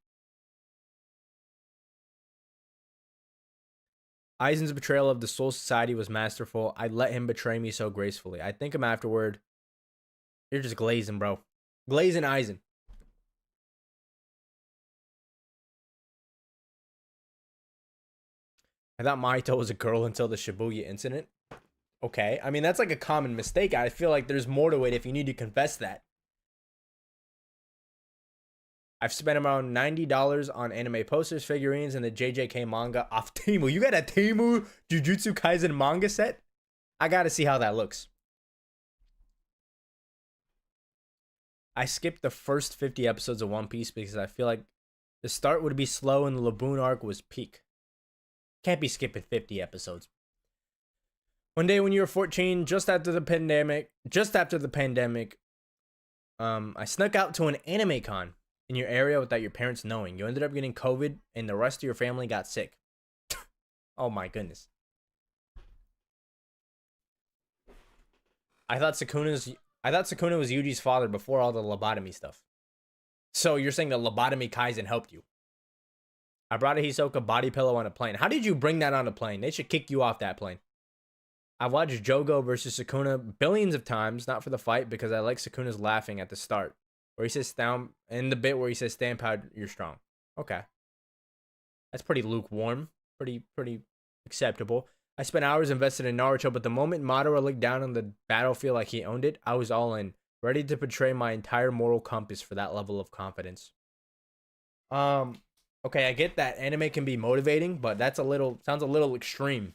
Aizen's betrayal of the Soul Society was masterful. I let him betray me so gracefully. I think him afterward. You're just glazing, bro. Glazing Aizen. I thought Mahito was a girl until the Shibuya incident. Okay. I mean, that's like a common mistake. I feel like there's more to it if you need to confess that. I've spent around $90 on anime posters, figurines, and the JJK manga off Temu. You got a Temu Jujutsu Kaisen manga set? I gotta see how that looks. I skipped the first 50 episodes of One Piece because I feel like the start would be slow and the Laboon arc was peak. Can't be skipping 50 episodes. One day when you were 14, just after the pandemic, I snuck out to an anime con in your area without your parents knowing. You ended up getting COVID and the rest of your family got sick. Oh my goodness. I thought Sukuna was Yuji's father before all the lobotomy stuff. So you're saying the lobotomy Kaizen helped you? I brought a Hisoka body pillow on a plane. How did you bring that on a plane? They should kick you off that plane. I've watched Jogo versus Sukuna billions of times, not for the fight, because I like Sukuna's laughing at the start. Where he says, in the bit where he says, stand proud, you're strong. Okay. That's pretty lukewarm. Pretty acceptable. I spent hours invested in Naruto, but the moment Madara looked down on the battlefield like he owned it, I was all in. Ready to betray my entire moral compass for that level of confidence. Okay, I get that anime can be motivating, but sounds a little extreme.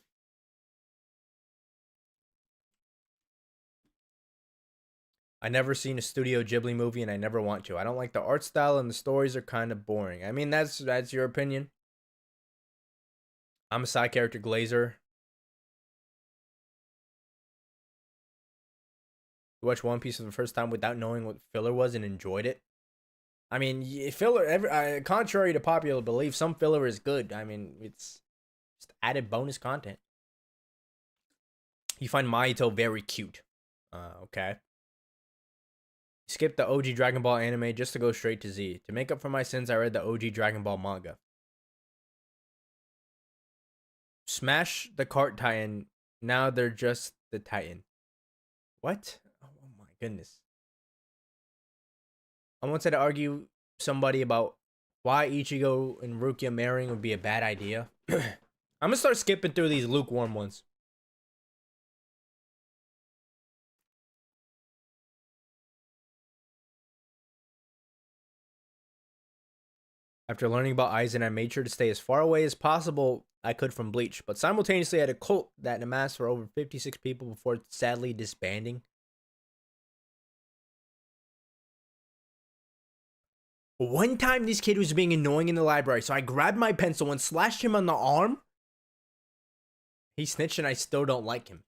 I never seen a Studio Ghibli movie and I never want to. I don't like the art style and the stories are kind of boring. I mean, that's your opinion. I'm a side character Glazer. You watched One Piece for the first time without knowing what filler was and enjoyed it. I mean, filler. Contrary to popular belief, some filler is good. I mean, it's just added bonus content. You find Mahito very cute. Okay. Skip the OG Dragon Ball anime just to go straight to Z. To make up for my sins, I read the OG Dragon Ball manga. Smash the Cart Titan. Now they're just the Titan. What? Oh my goodness. I wanted to argue somebody about why Ichigo and Rukia marrying would be a bad idea. I'm gonna start skipping through these lukewarm ones. After learning about Aizen, I made sure to stay as far away as possible I could from Bleach, but simultaneously had a cult that amassed for over 56 people before sadly disbanding. One time, this kid was being annoying in the library, so I grabbed my pencil and slashed him on the arm. He snitched, and I still don't like him.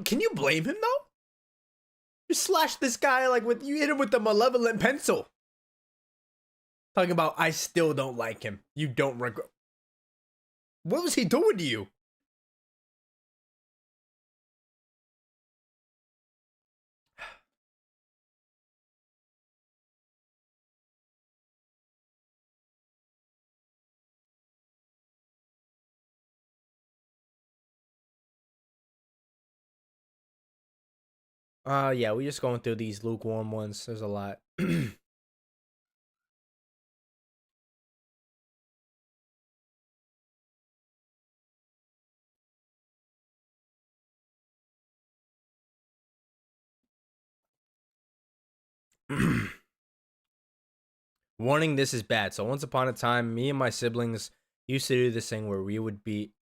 Can you blame him, though? You slashed this guy you hit him with a malevolent pencil. Talking about, I still don't like him. You don't regret. What was he doing to you? Yeah, we just going through these lukewarm ones. There's a lot. Warning, this is bad. So once upon a time, me and my siblings used to do this thing where we would be...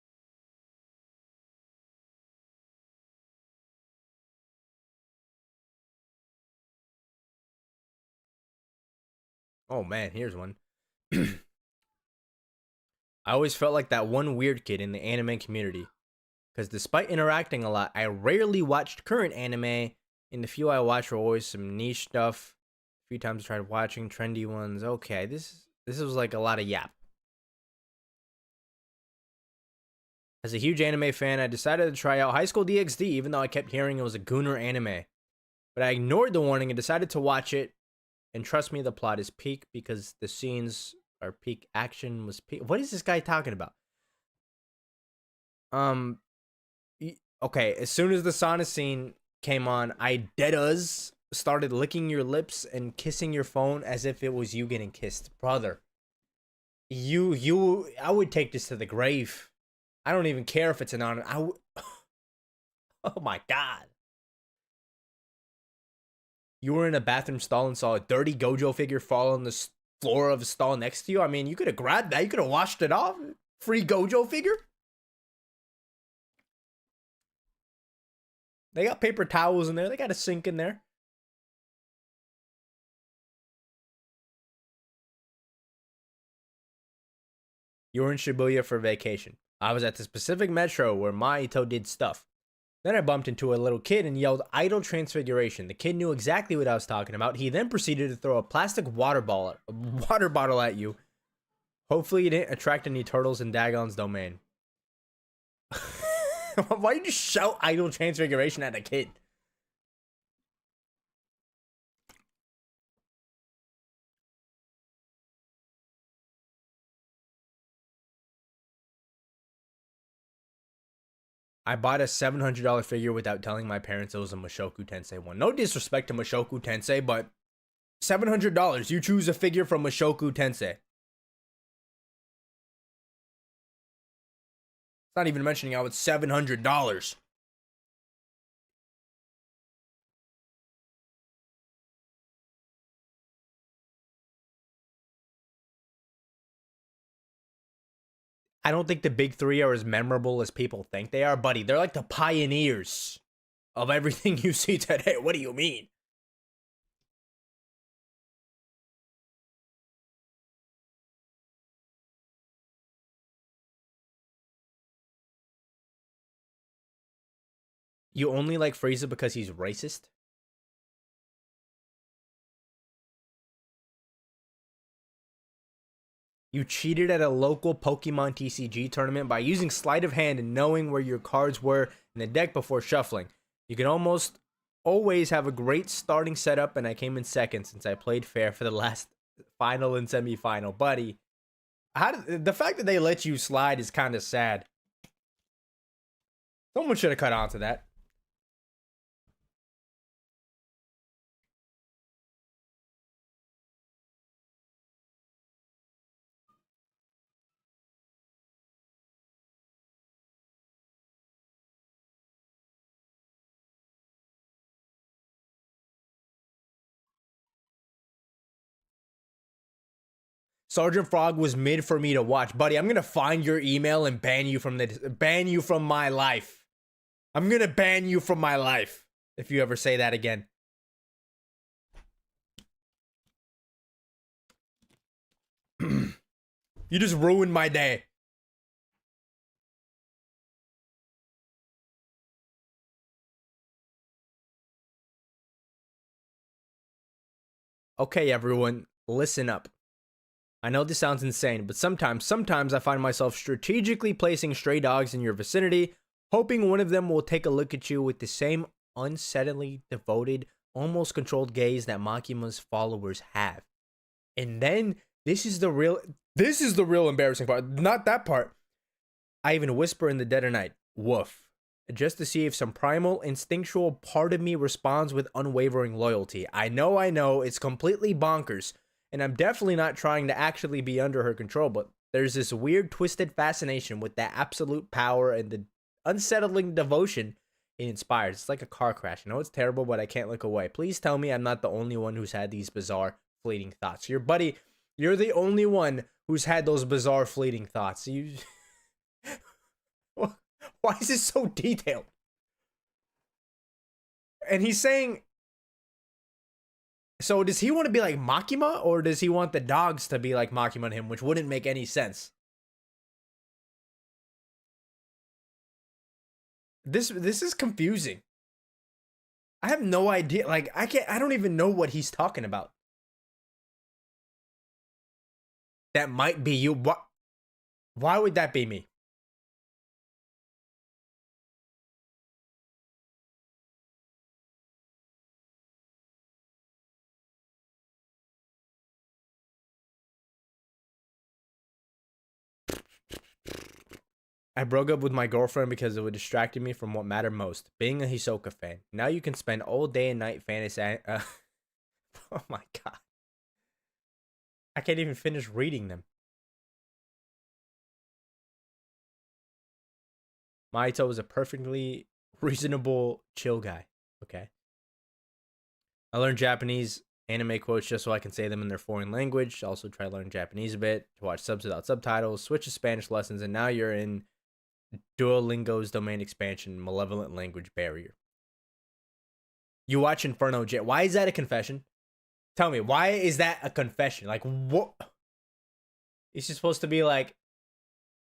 Oh man, here's one. I always felt like that one weird kid in the anime community. Because despite interacting a lot, I rarely watched current anime. And the few I watched were always some niche stuff. A few times I tried watching trendy ones. Okay, this was like a lot of yap. As a huge anime fan, I decided to try out High School DxD, even though I kept hearing it was a gooner anime. But I ignored the warning and decided to watch it. And trust me, the plot is peak because the scenes are peak. Action was peak. What is this guy talking about? Okay, as soon as the sauna scene came on, I deadass started licking your lips and kissing your phone as if it was you getting kissed. Brother, I would take this to the grave. I don't even care if it's an honor. Oh my god. You were in a bathroom stall and saw a dirty Gojo figure fall on the floor of a stall next to you. I mean, you could have grabbed that. You could have washed it off. Free Gojo figure. They got paper towels in there. They got a sink in there. You were in Shibuya for vacation. I was at the specific metro where Mahito did stuff. Then I bumped into a little kid and yelled idle transfiguration. The kid knew exactly what I was talking about. He then proceeded to throw a plastic water bottle at you. Hopefully you didn't attract any turtles in Dagon's domain. Why did you shout idle transfiguration at a kid? I bought a $700 figure without telling my parents it was a Mushoku Tensei one. No disrespect to Mushoku Tensei, but $700. You choose a figure from Mushoku Tensei. It's not even mentioning how it's $700. I don't think the big three are as memorable as people think they are, buddy. They're like the pioneers of everything you see today. What do you mean? You only like Frieza because he's racist? You cheated at a local Pokemon TCG tournament by using sleight of hand and knowing where your cards were in the deck before shuffling. You can almost always have a great starting setup, and I came in second since I played fair for the last final and semifinal. Buddy, the fact that they let you slide is kind of sad. Someone should have cut on to that. Sergeant Frog was mid for me to watch. Buddy, I'm gonna find your email and ban you from my life. I'm gonna ban you from my life if you ever say that again. You just ruined my day. Okay, everyone, listen up. I know this sounds insane, but sometimes I find myself strategically placing stray dogs in your vicinity, hoping one of them will take a look at you with the same unsettlingly devoted, almost controlled gaze that Makima's followers have. And then this is the real embarrassing part. Not that part. I even whisper in the dead of night, woof, just to see if some primal, instinctual part of me responds with unwavering loyalty. I know, it's completely bonkers, and I'm definitely not trying to actually be under her control, but there's this weird, twisted fascination with that absolute power and the unsettling devotion it inspires. It's like a car crash. I know it's terrible, but I can't look away. Please tell me I'm not the only one who's had these bizarre, fleeting thoughts. You're the only one who's had those bizarre, fleeting thoughts. Why is this so detailed? And he's saying, so does he want to be like Makima, or does he want the dogs to be like Makima and him, which wouldn't make any sense? This is confusing. I have no idea. Like, I don't even know what he's talking about. That might be you. Why would that be me? I broke up with my girlfriend because it would distract me from what mattered most, being a Hisoka fan. Now you can spend all day and night fantasy. Oh my god. I can't even finish reading them. Mahito is a perfectly reasonable, chill guy. Okay. I learned Japanese anime quotes just so I can say them in their foreign language. Also try to learn Japanese a bit, to watch subs without subtitles, switch to Spanish lessons, and now you're in Duolingo's domain expansion, Malevolent Language Barrier. You watch Inferno J. Why is that a confession? Tell me, why is that a confession? Like, what? Is it supposed to be like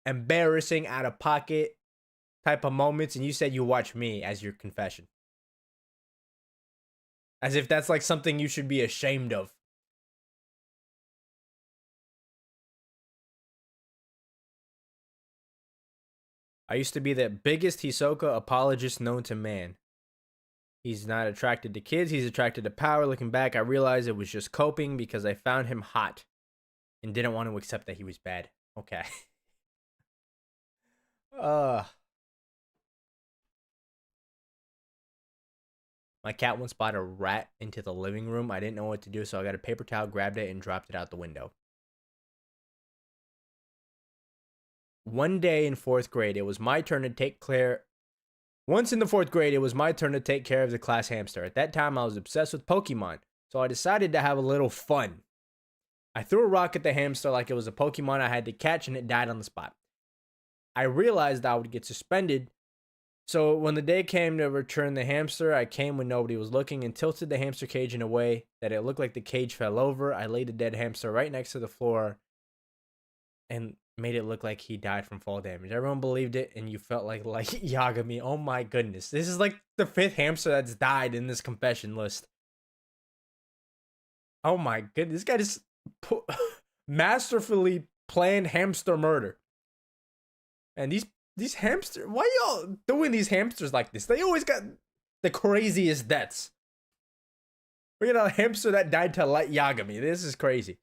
embarrassing, out of pocket type of moments, and you said you watch me as your confession? As if that's like something you should be ashamed of. I used to be the biggest Hisoka apologist known to man. He's not attracted to kids, he's attracted to power. Looking back, I realized it was just coping because I found him hot and didn't want to accept that he was bad. Okay. My cat once brought a rat into the living room. I didn't know what to do, so I got a paper towel, grabbed it, and dropped it out the window. One day in 4th grade, it was my turn to take care. Once in the 4th grade, it was my turn to take care of the class hamster. At that time, I was obsessed with Pokemon, so I decided to have a little fun. I threw a rock at the hamster like it was a Pokemon I had to catch, and it died on the spot. I realized I would get suspended, so when the day came to return the hamster, I came when nobody was looking and tilted the hamster cage in a way that it looked like the cage fell over. I laid the dead hamster right next to the floor and made it look like he died from fall damage. Everyone believed it, and you felt like Yagami. Oh my goodness. This is like the 5th hamster that's died in this confession list. Oh my goodness. This guy just masterfully planned hamster murder. And these hamsters, why y'all doing these hamsters like this? They always got the craziest deaths. We got a hamster that died to Light Yagami. This is crazy.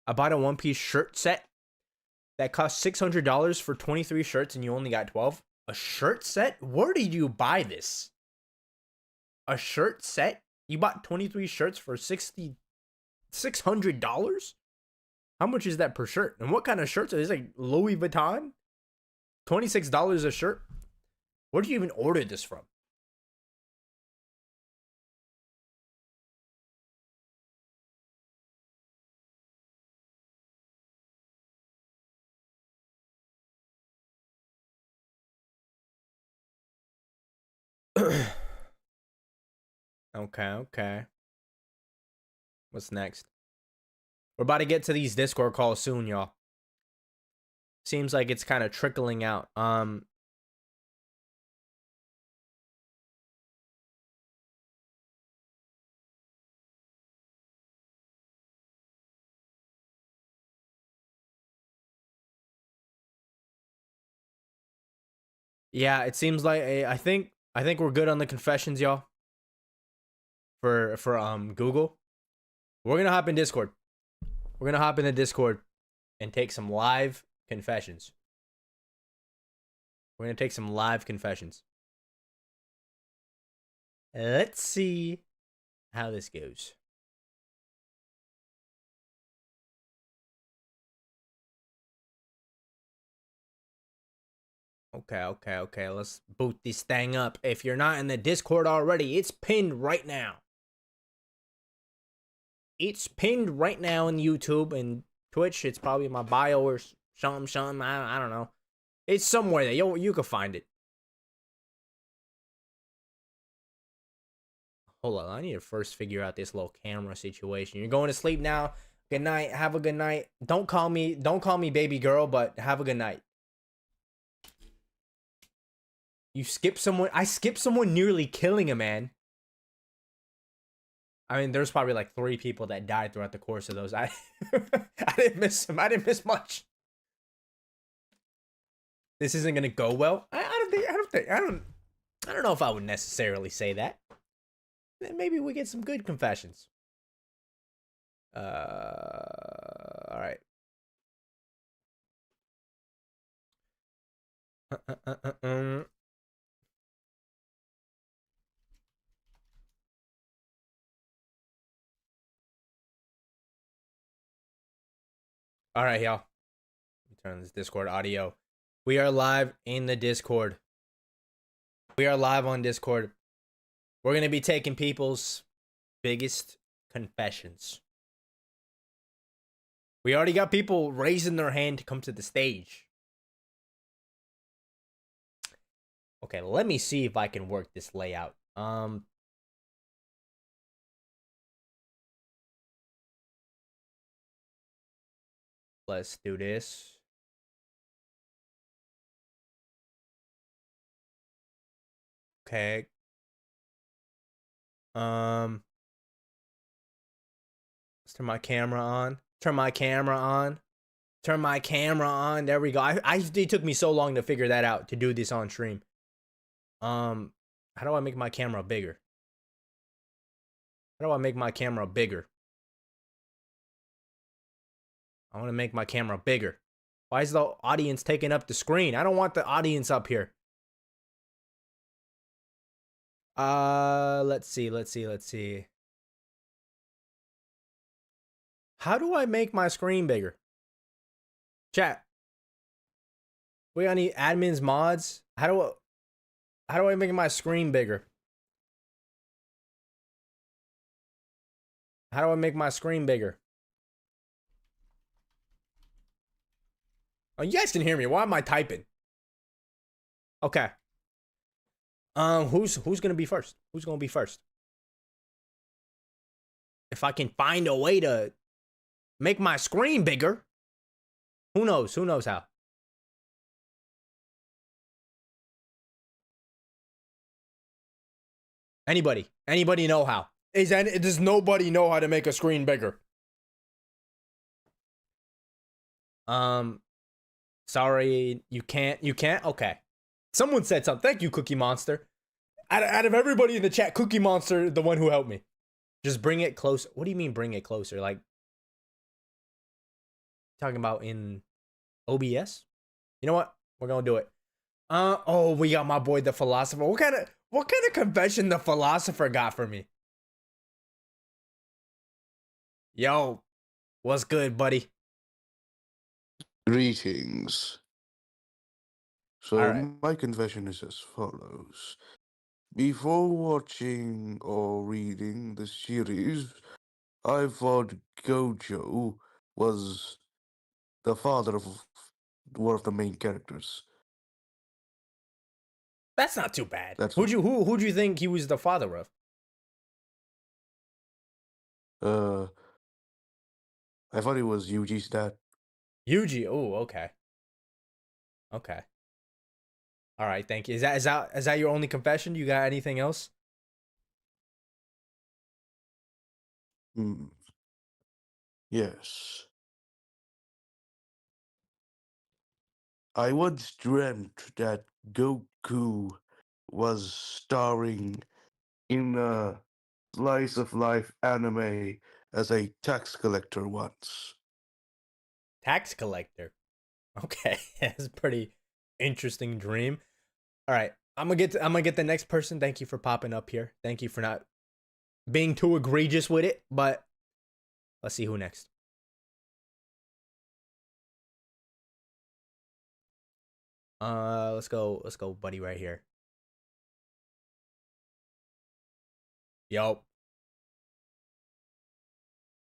I bought a One Piece shirt set that cost $600 for 23 shirts and you only got 12. A shirt set? Where did you buy this? A shirt set? You bought 23 shirts for $600? How much is that per shirt? And what kind of shirts are these? Like Louis Vuitton? $26 a shirt? Where did you even order this from? Okay. What's next? We're about to get to these Discord calls soon, y'all. Seems like it's kind of trickling out. Yeah, it seems like I think we're good on the confessions, y'all. For Google. We're gonna hop in Discord. We're gonna hop in the Discord and take some live confessions. We're gonna take some live confessions. Let's see how this goes. Okay. Let's boot this thing up. If you're not in the Discord already, it's pinned right now. It's pinned right now in YouTube and Twitch. It's probably in my bio or something. I don't know. It's somewhere there. You can find it. Hold on. I need to first figure out this little camera situation. You're going to sleep now. Good night. Have a good night. Don't call me baby girl, but have a good night. You skip someone. I skipped someone nearly killing a man. I mean, there's probably like 3 people that died throughout the course of those. I didn't miss them. I didn't miss much. This isn't gonna go well. I don't know if I would necessarily say that. Maybe we get some good confessions. All right. All right, y'all. Let me turn this Discord audio. We are live in the Discord. We are live on Discord. We're going to be taking people's biggest confessions. We already got people raising their hand to come to the stage. Okay, let me see if I can work this layout. Let's do this. Okay. Let's turn my camera on. Turn my camera on. There we go. It took me so long to figure that out, to do this on stream. How do I make my camera bigger? I want to make my camera bigger. Why is the audience taking up the screen? I don't want the audience up here. Let's see. How do I make my screen bigger? Chat. We got any admins, mods? How do I make my screen bigger? How do I make my screen bigger? Oh, you guys can hear me. Why am I typing? Okay. Who's gonna be first? Who's gonna be first? If I can find a way to make my screen bigger, Who knows? Who knows how? Anybody? Anybody know how? Does nobody know how to make a screen bigger? Sorry, you can't. You can't. Okay. Someone said something. Thank you, Cookie Monster. Out of everybody in the chat, Cookie Monster, the one who helped me. Just bring it closer. What do you mean bring it closer? Like talking about in OBS? You know what? We're gonna do it. Oh, we got my boy the philosopher. What kind of confession the philosopher got for me? Yo, what's good, buddy? Greetings. So All right. my confession is as follows. Before watching or reading the series, I thought Gojo was the father of one of the main characters. That's not too bad. That's Who'd you think he was the father of? I thought it was Yuji's dad. Yuji. Oh, okay. Okay. All right, thank you. Is that your only confession? You got anything else? Yes. I once dreamt that Goku was starring in a slice of life anime as a tax collector once. Tax collector. Okay, that's a pretty interesting dream. All right, I'm gonna get the next person. Thank you for popping up here. Thank you for not being too egregious with it. But let's see who next. Let's go, buddy, right here. Yo,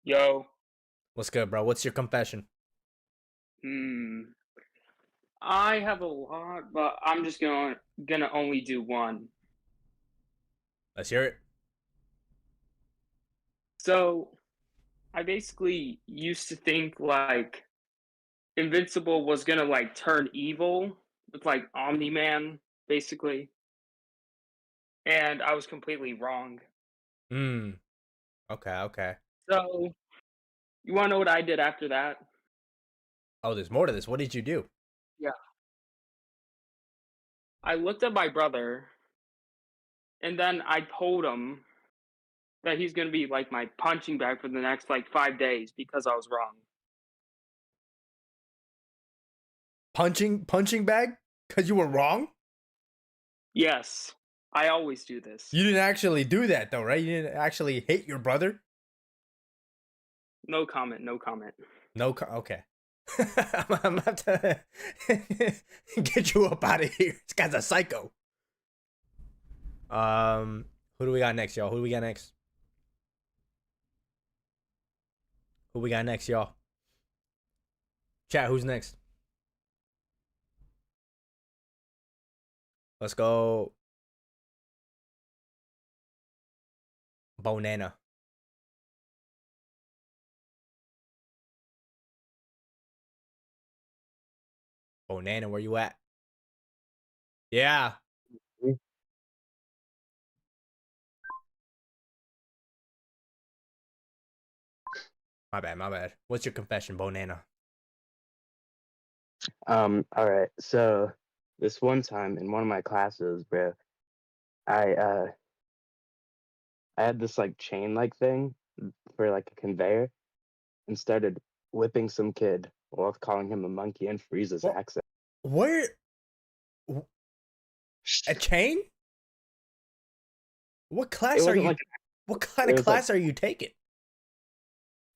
Yo. what's good, bro? What's your confession? I have a lot, but I'm just gonna only do one. Let's hear it. So, I basically used to think like Invincible was gonna like turn evil with like Omni-Man, basically. And I was completely wrong. Okay, okay. So, you wanna know what I did after that? Oh, there's more to this. What did you do? Yeah. I looked at my brother, and then I told him that he's gonna be like my punching bag for the next like 5 days because I was wrong. Punching bag? Cause you were wrong? Yes, I always do this. You didn't actually do that though, right? You didn't actually hit your brother? No comment, no comment. Okay. I'm about to get you up out of here. This guy's a psycho. Who do we got next, y'all? Who do we got next? Who we got next, y'all? Chat, who's next? Let's go. Bonana. Bonana, where you at? Yeah. My bad. What's your confession, Bonana? All right. So this one time in one of my classes, bro, I had this like chain like thing for like a conveyor and started whipping some kid while calling him a monkey and Frieza's What? accent. Where? A chain? What class are you? Like, what kind of class are you taking?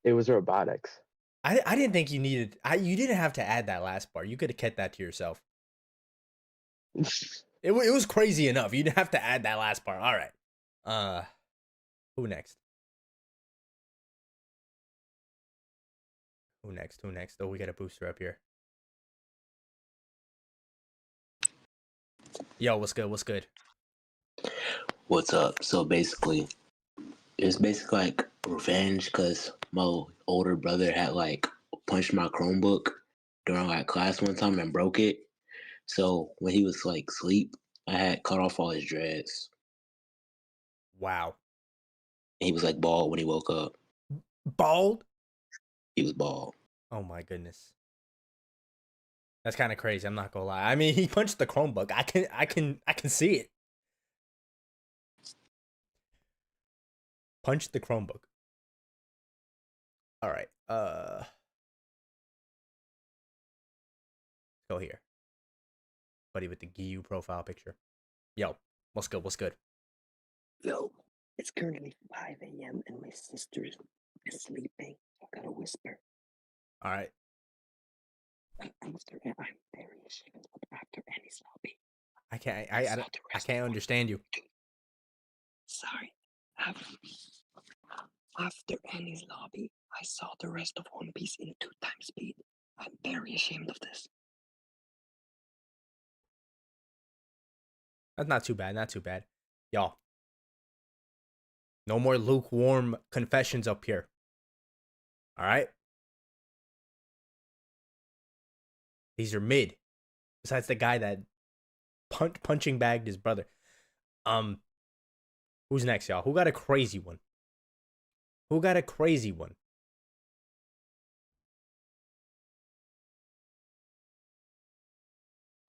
It was robotics. I didn't think you needed. You didn't have to add that last part. You could have kept that to yourself. It was crazy enough. You didn't have to add that last part. All right. Who next? Who next? Oh, we got a booster up here. Yo, what's good? What's up? So basically, it's basically like revenge because my older brother had like punched my Chromebook during like class one time and broke it. So when he was like asleep, I had cut off all his dreads. Wow. And he was like bald when he woke up. Bald? He was bald. Oh my goodness. That's kind of crazy. I'm not gonna lie. I mean, he punched the Chromebook. I can see it. Punch the Chromebook. All right. Go here. Buddy with the GU profile picture. Yo, what's good? What's good? Yo, it's currently 5 a.m. and my sister is sleeping. I gotta whisper. All right. I'm very ashamed of after Annie's lobby. I can't understand you. Sorry. After Annie's lobby, I saw the rest of One Piece in 2 times speed. I'm very ashamed of this. That's not too bad. Not too bad. Y'all. No more lukewarm confessions up here. All right. These are mid. Besides the guy that punching bagged his brother. Who's next, y'all? Who got a crazy one? Who got a crazy one?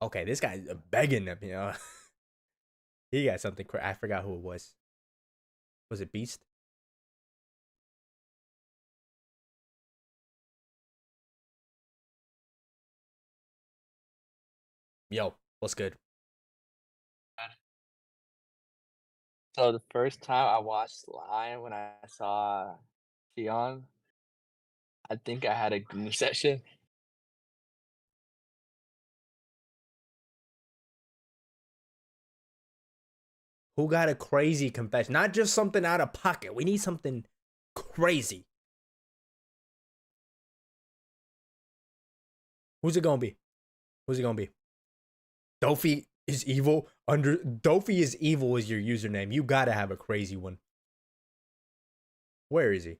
Okay, this guy's begging them, you know. He got something. I forgot who it was. Was it Beast? Yo, what's good? So the first time I watched Lion when I saw Tion, I think I had a group session. Who got a crazy confession? Not just something out of pocket. We need something crazy. Who's it gonna be? Who's it gonna be? Dofi is evil. Dofi is evil is your username. You gotta have a crazy one. Where is he?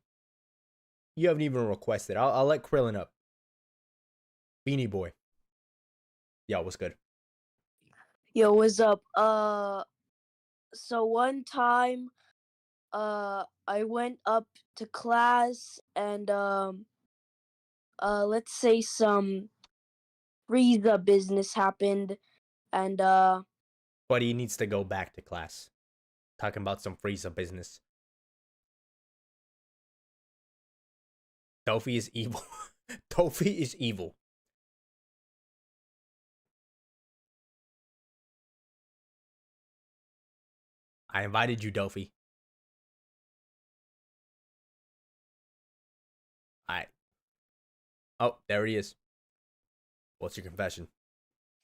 You haven't even requested. I'll let Krillin up. Beanie Boy. Yo, what's good? Yo, what's up? So one time, I went up to class and let's say some Frieza business happened, and But he needs to go back to class. Talking about some Frieza business. Dofi is evil. Dofi is evil. I invited you, Dofi. Alright. Oh, there he is. What's your confession?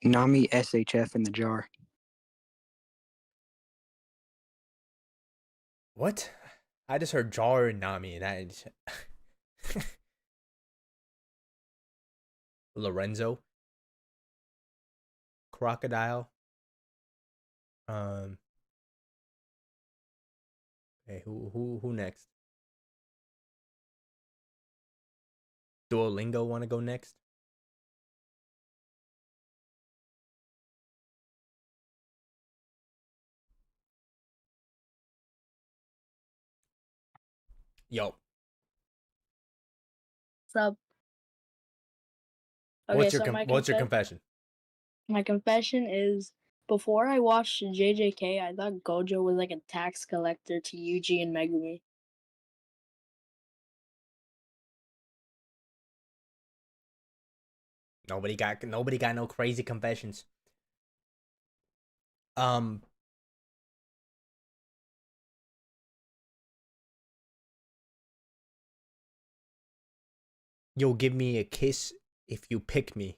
Nami SHF in the jar. What? I just heard Jar and Nami, and I Lorenzo. Crocodile. Okay, who next? Duolingo want to go next? Yo, what's up? what's your confession? My confession is before I watched JJK, I thought Gojo was like a tax collector to Yuji and Megumi. Nobody got no crazy confessions. You'll give me a kiss if you pick me.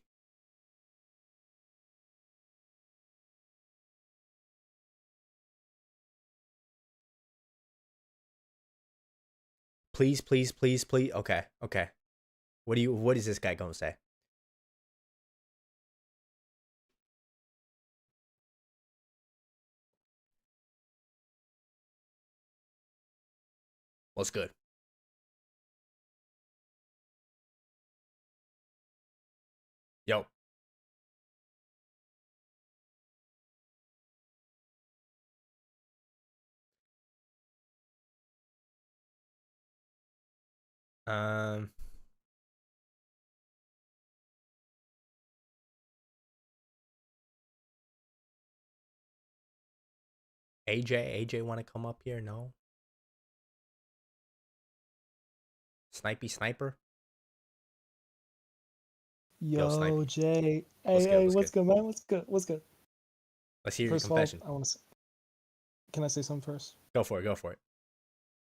Please, please, please, please. Okay, okay. What is this guy gonna say? What's good? Yo. Um. AJ want to come up here? No. Snipey Sniper. Yo, Yo, Snipey. Jay. What's Hey, good? hey, What's what's good? good, man? What's good? What's good? Let's hear your First of all, confession. I want to. Can I say something first? Go for it. Go for it.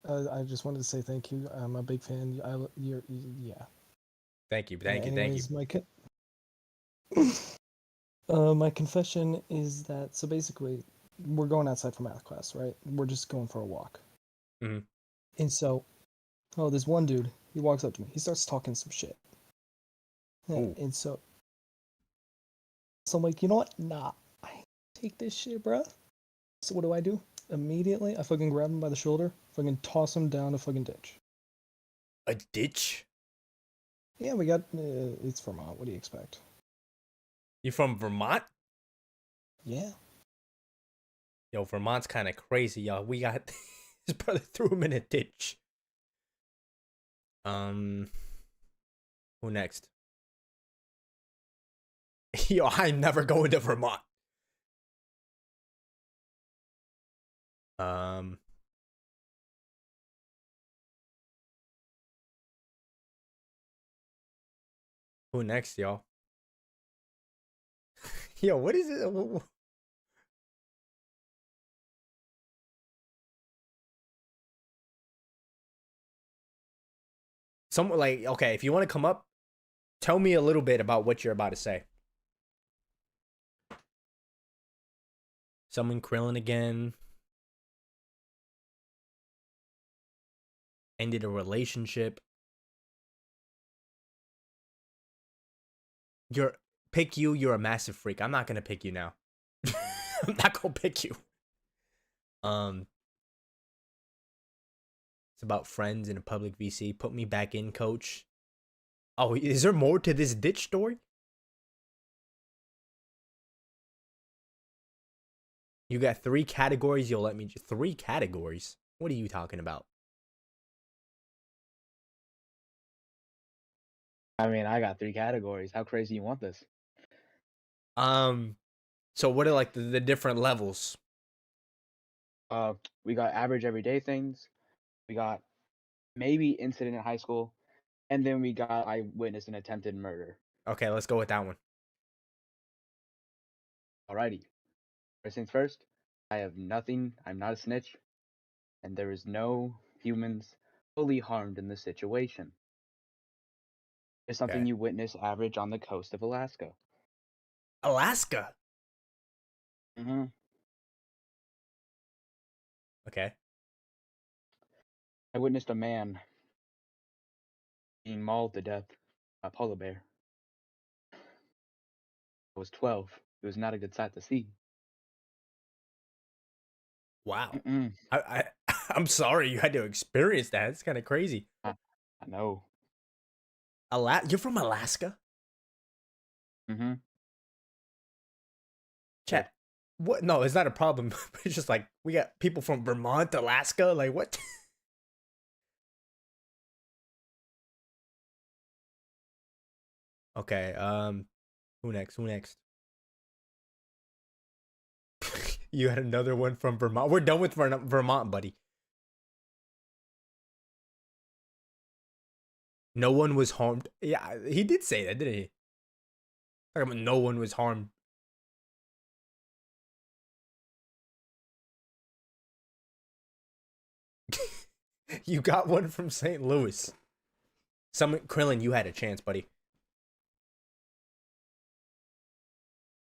I just wanted to say thank you. I'm a big fan. Yeah. Thank you. Thank you. Thank you. Anyways, my confession is that so basically, we're going outside for math class, right? We're just going for a walk. Mhm. And so, this one dude, he walks up to me. He starts talking some shit. Ooh. And so I'm like, you know what? Nah, I take this shit, bruh. So what do? Immediately, I fucking grab him by the shoulder, fucking toss him down a fucking ditch. A ditch? Yeah, we got. It's Vermont. What do you expect? You from Vermont? Yeah. Yo, Vermont's kind of crazy, y'all. We got his brother threw him in a ditch. Who next? Yo, I'm never going to Vermont. Who next, y'all? Yo, what is it? Someone like, okay, if you want to come up, tell me a little bit about what you're about to say. Someone Krillin again. Ended a relationship. You're a massive freak. I'm not gonna pick you now. I'm not gonna pick you. It's about friends in a public VC. Put me back in, coach. Oh, is there more to this ditch story? You got 3 categories. You'll let me 3 categories. What are you talking about? I mean, I got 3 categories. How crazy you want this? So what are like the different levels? We got average everyday things. We got maybe incident in high school, and then we got I witnessed an attempted murder. Okay, let's go with that one. Alrighty. First things first, I have nothing. I'm not a snitch, and there is no humans fully harmed in this situation. It's something Okay. you witness average on the coast of Alaska. Alaska. Mm-hmm. Okay. I witnessed a man being mauled to death by a polar bear. I was 12. It was not a good sight to see. Wow. Mm-mm. I'm sorry you had to experience that. It's kind of crazy. I know. You're from Alaska? Mm-hmm. Chat. What? No, it's not a problem. It's just like we got people from Vermont, Alaska. Like what? Okay. Who next? Who next? You had another one from Vermont. We're done with Vermont, buddy. No one was harmed. Yeah, he did say that, didn't he? Talking about no one was harmed. You got one from St. Louis. Krillin, you had a chance, buddy.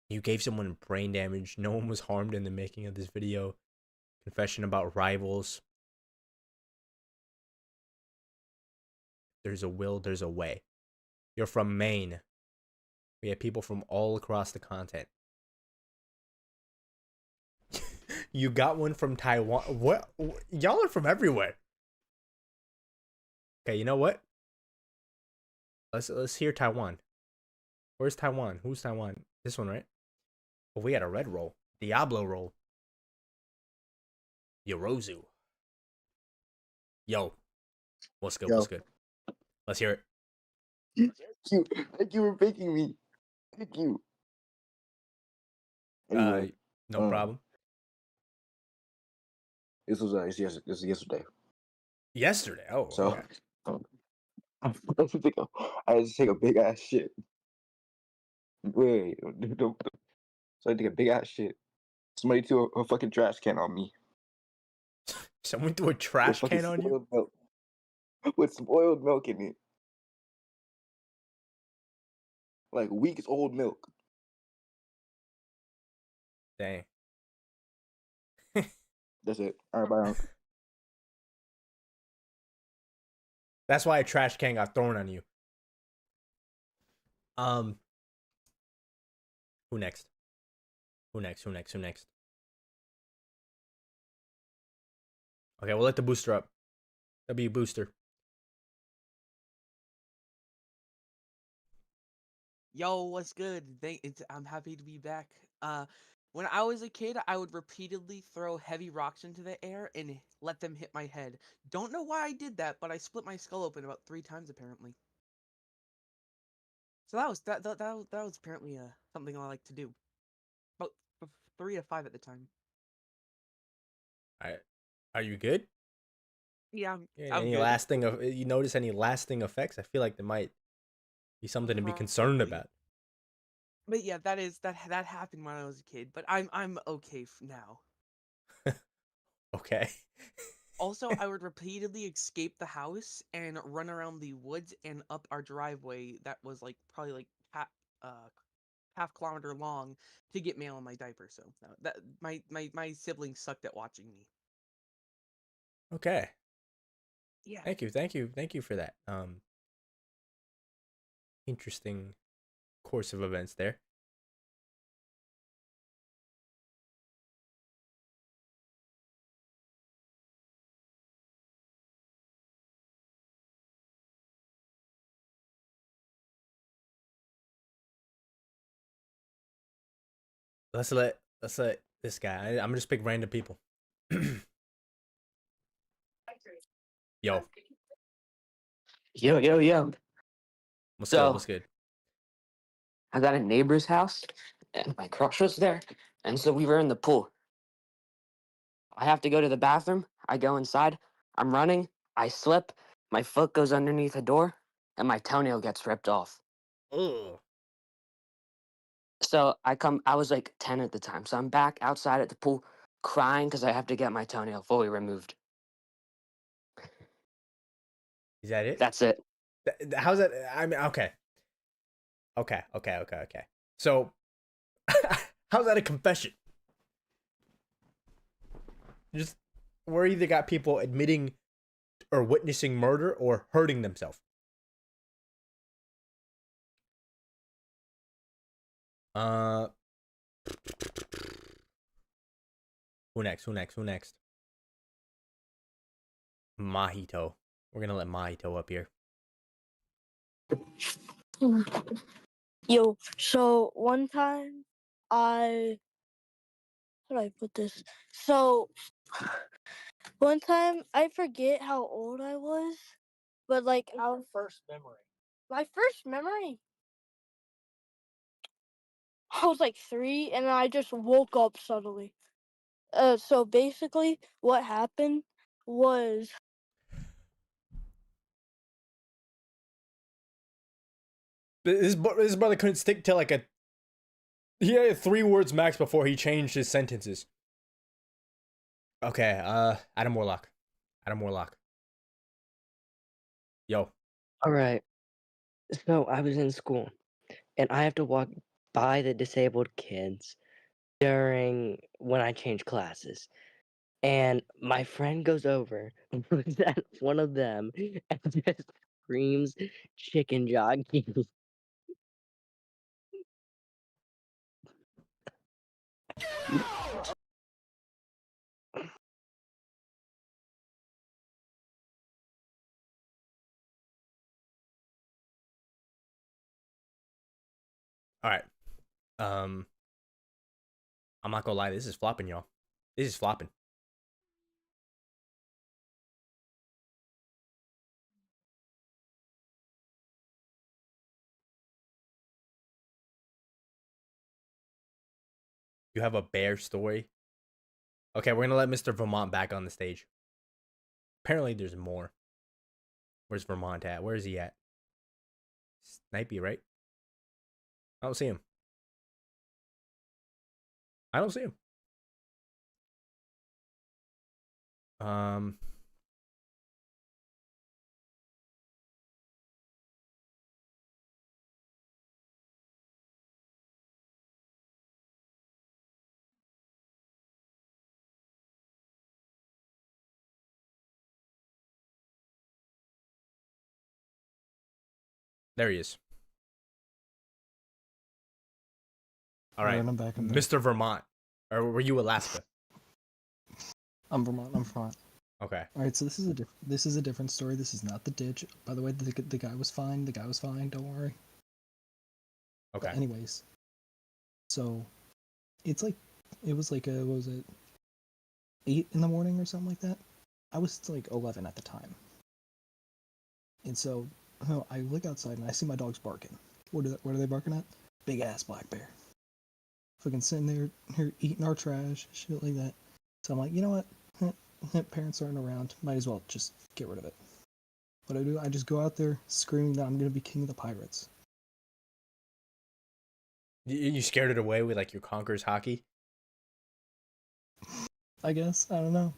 You gave someone brain damage. No one was harmed in the making of this video. Confession about rivals. There's a will, there's a way. You're from Maine. We have people from all across the continent. You got one from Taiwan. What? Y'all are from everywhere. Okay, you know what? Let's hear Taiwan. Where's Taiwan? Who's Taiwan? This one, right? Oh, we got a red roll. Diablo roll. Yorozu. Yo. What's good? Yo. What's good? Let's hear it. Thank you for picking me. Thank you. Anyway, No problem. this was yesterday. Yesterday. Oh, So okay. I had to take a big ass shit. Wait, so I take a big ass shit. Somebody threw a fucking trash can on me. Someone threw a trash fucking can on you? spoiled milk. With some oiled milk in it. Like weeks old milk. Dang. That's it. All right, bye. That's why a trash can got thrown on you. Who next? Who next? Okay, we'll let the booster up. W booster. Yo, what's good? I'm happy to be back. When I was a kid, I would repeatedly throw heavy rocks into the air and let them hit my head. Don't know why I did that, but I split my skull open about 3 times apparently. So that was apparently something I like to do. About 3 to 5 at the time. Are you good? Yeah, Yeah, I'm any good. lasting you notice any lasting effects? I feel like there might be something to be concerned Probably. about. But yeah, that happened when I was a kid, but I'm okay now. Okay. Also, I would repeatedly escape the house and run around the woods and up our driveway that was like probably like half kilometer long to get mail in my diaper. So that my siblings sucked at watching me. Okay. Yeah. Thank you for that. Interesting course of events there. Let's let this guy. I'm gonna just pick random people. Yo, Yo. what's So- good? What's good? I got a neighbor's house, and my crush was there, and so we were in the pool. I have to go to the bathroom. I go inside. I'm running. I slip. My foot goes underneath a door, and my toenail gets ripped off. Ugh. So I was like 10 at the time. So I'm back outside at the pool crying because I have to get my toenail fully removed. Is that it? That's it. How's that? I mean, okay. So, how's that a confession? Just we're either got people admitting or witnessing murder or hurting themselves. Who next? Mahito. We're gonna let Mahito up here. Yo, so one time how do I put this? So one time I forget how old I was, but like our first memory. My first memory. I was like 3 and I just woke up suddenly. So basically what happened was His brother couldn't stick to like a. He had 3 words max before he changed his sentences. Okay, Adam Warlock. Yo. All right. So I was in school and I have to walk by the disabled kids during when I change classes. And my friend goes over and looks at one of them and just screams chicken jockey. All right. I'm not gonna lie. This is flopping, y'all. This is flopping. You have a bear story. Okay, we're gonna let Mr. Vermont back on the stage. Apparently, there's more. Where's Vermont at? Where is he at? Snipey, right? I don't see him. I don't see him. There he is. All right, I'm back. Mr. Vermont, or were you Alaska? I'm Vermont. I'm Vermont. Okay. All right, so this is a different story. This is not the ditch. By the way, the guy was fine. The guy was fine. Don't worry. Okay. But anyways, so it was like what was it, 8 in the morning or something like that. I was like 11 at the time, and so I look outside and I see my dogs barking. What are they barking at? Big ass black bear. Fucking sitting there here eating our trash, shit like that. So I'm like, you know what? Parents aren't around. Might as well just get rid of it. What I do, I just go out there screaming that I'm gonna be king of the pirates. You scared it away with like your Conquerors hockey? I guess. I don't know.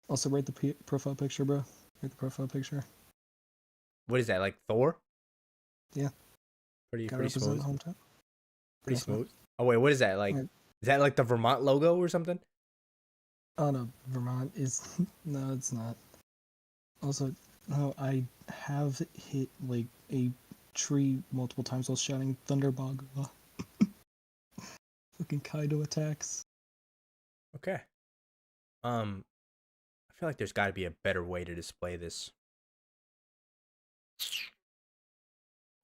Also, rate the profile picture, bro. Rate the profile picture. What is that, like Thor? Yeah. Pretty Gotta represent smooth. the hometown. Pretty Gotta smooth. Oh wait, what is that like? Right. Is that like the Vermont logo or something? Oh no, Vermont is no, it's not. Also, no, I have hit like a tree multiple times while shouting Thunderbog. Fucking Kaido attacks. Okay. I feel like there's got to be a better way to display this.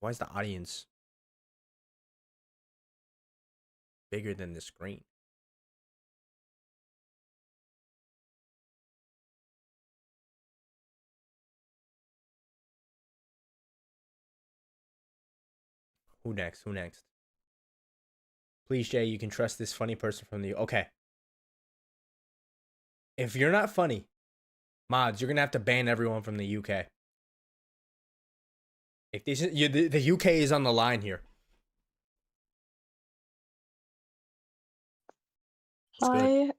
Why is the audience bigger than the screen? Who next? Who next? Please, Jay, you can trust this funny person from the... Okay. If you're not funny, mods, you're going to have to ban everyone from the UK. If this is, the UK is on the line here. Hi,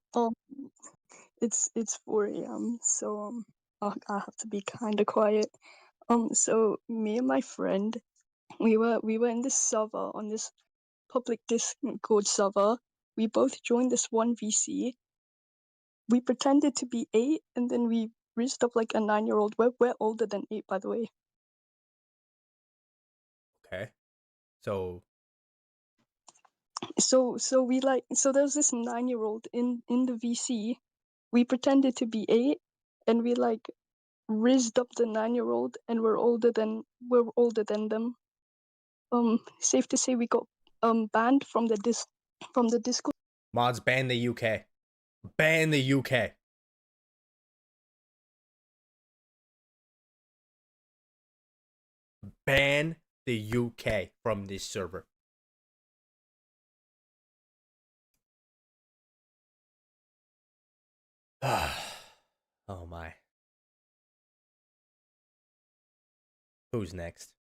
it's 4 a.m. So I have to be kind of quiet. So me and my friend, we were in this server on this public Discord server. We both joined this one VC. We pretended to be 8, and then we raised up like a 9-year-old. We're older than 8, by the way. Okay. So There's this 9-year-old in the VC. We pretended to be 8, and we like raised up the 9-year-old, and we're older than them. Safe to say we got banned from the Discord. mods, ban the UK. Ban the UK. Ban the UK from this server. Oh my. Who's next?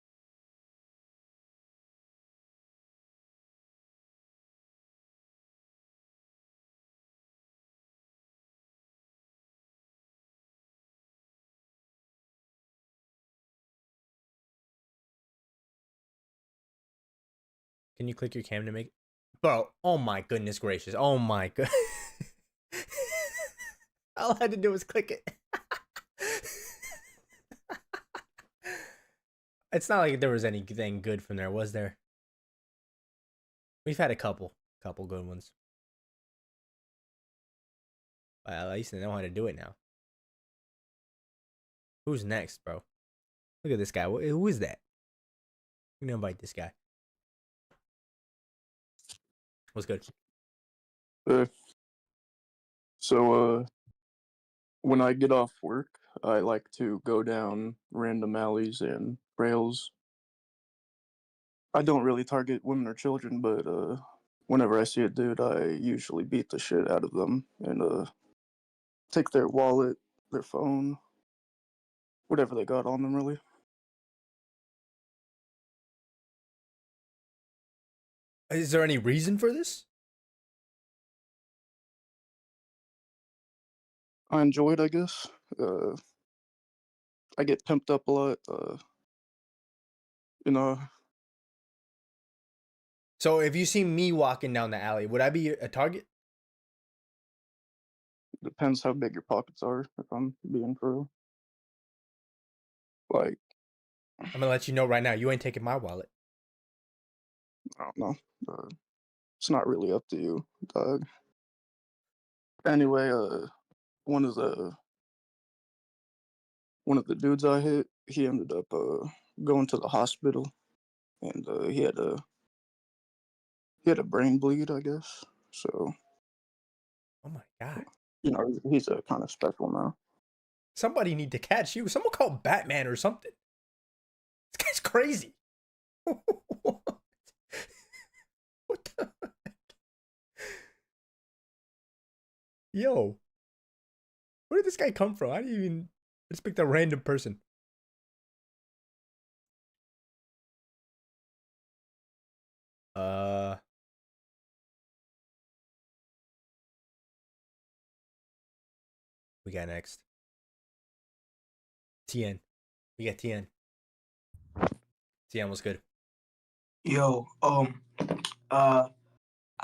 Can you click your cam to make... Bro, oh my goodness gracious. Oh my god. All I had to do was click it. It's not like there was anything good from there, was there? We've had a couple good ones. But at least they know how to do it now. Who's next, bro? Look at this guy. Who is that? I'm gonna invite this guy. What's good? Uh, so, when I get off work, I like to go down random alleys and trails. I don't really target women or children, but whenever I see a dude, I usually beat the shit out of them and take their wallet, their phone, whatever they got on them, really. Is there any reason for this? I enjoy it, I guess. I get pimped up a lot. You know, So if you see me walking down the alley, would I be a target? depends how big your pockets are, if I'm being for real. Like, I'm gonna let you know right now. You ain't taking my wallet. I don't know. It's not really up to you, dog. Anyway, one of the one of the dudes I hit, he ended up going to the hospital, and he had a brain bleed, I guess. So Oh my god! you know he's kind of special now. Somebody need to catch you. Someone call Batman or something. This guy's crazy. What the heck? Yo, where did this guy come from? I didn't even. I just picked a random person. We got next. TN. We got TN. TN was good. Yo, I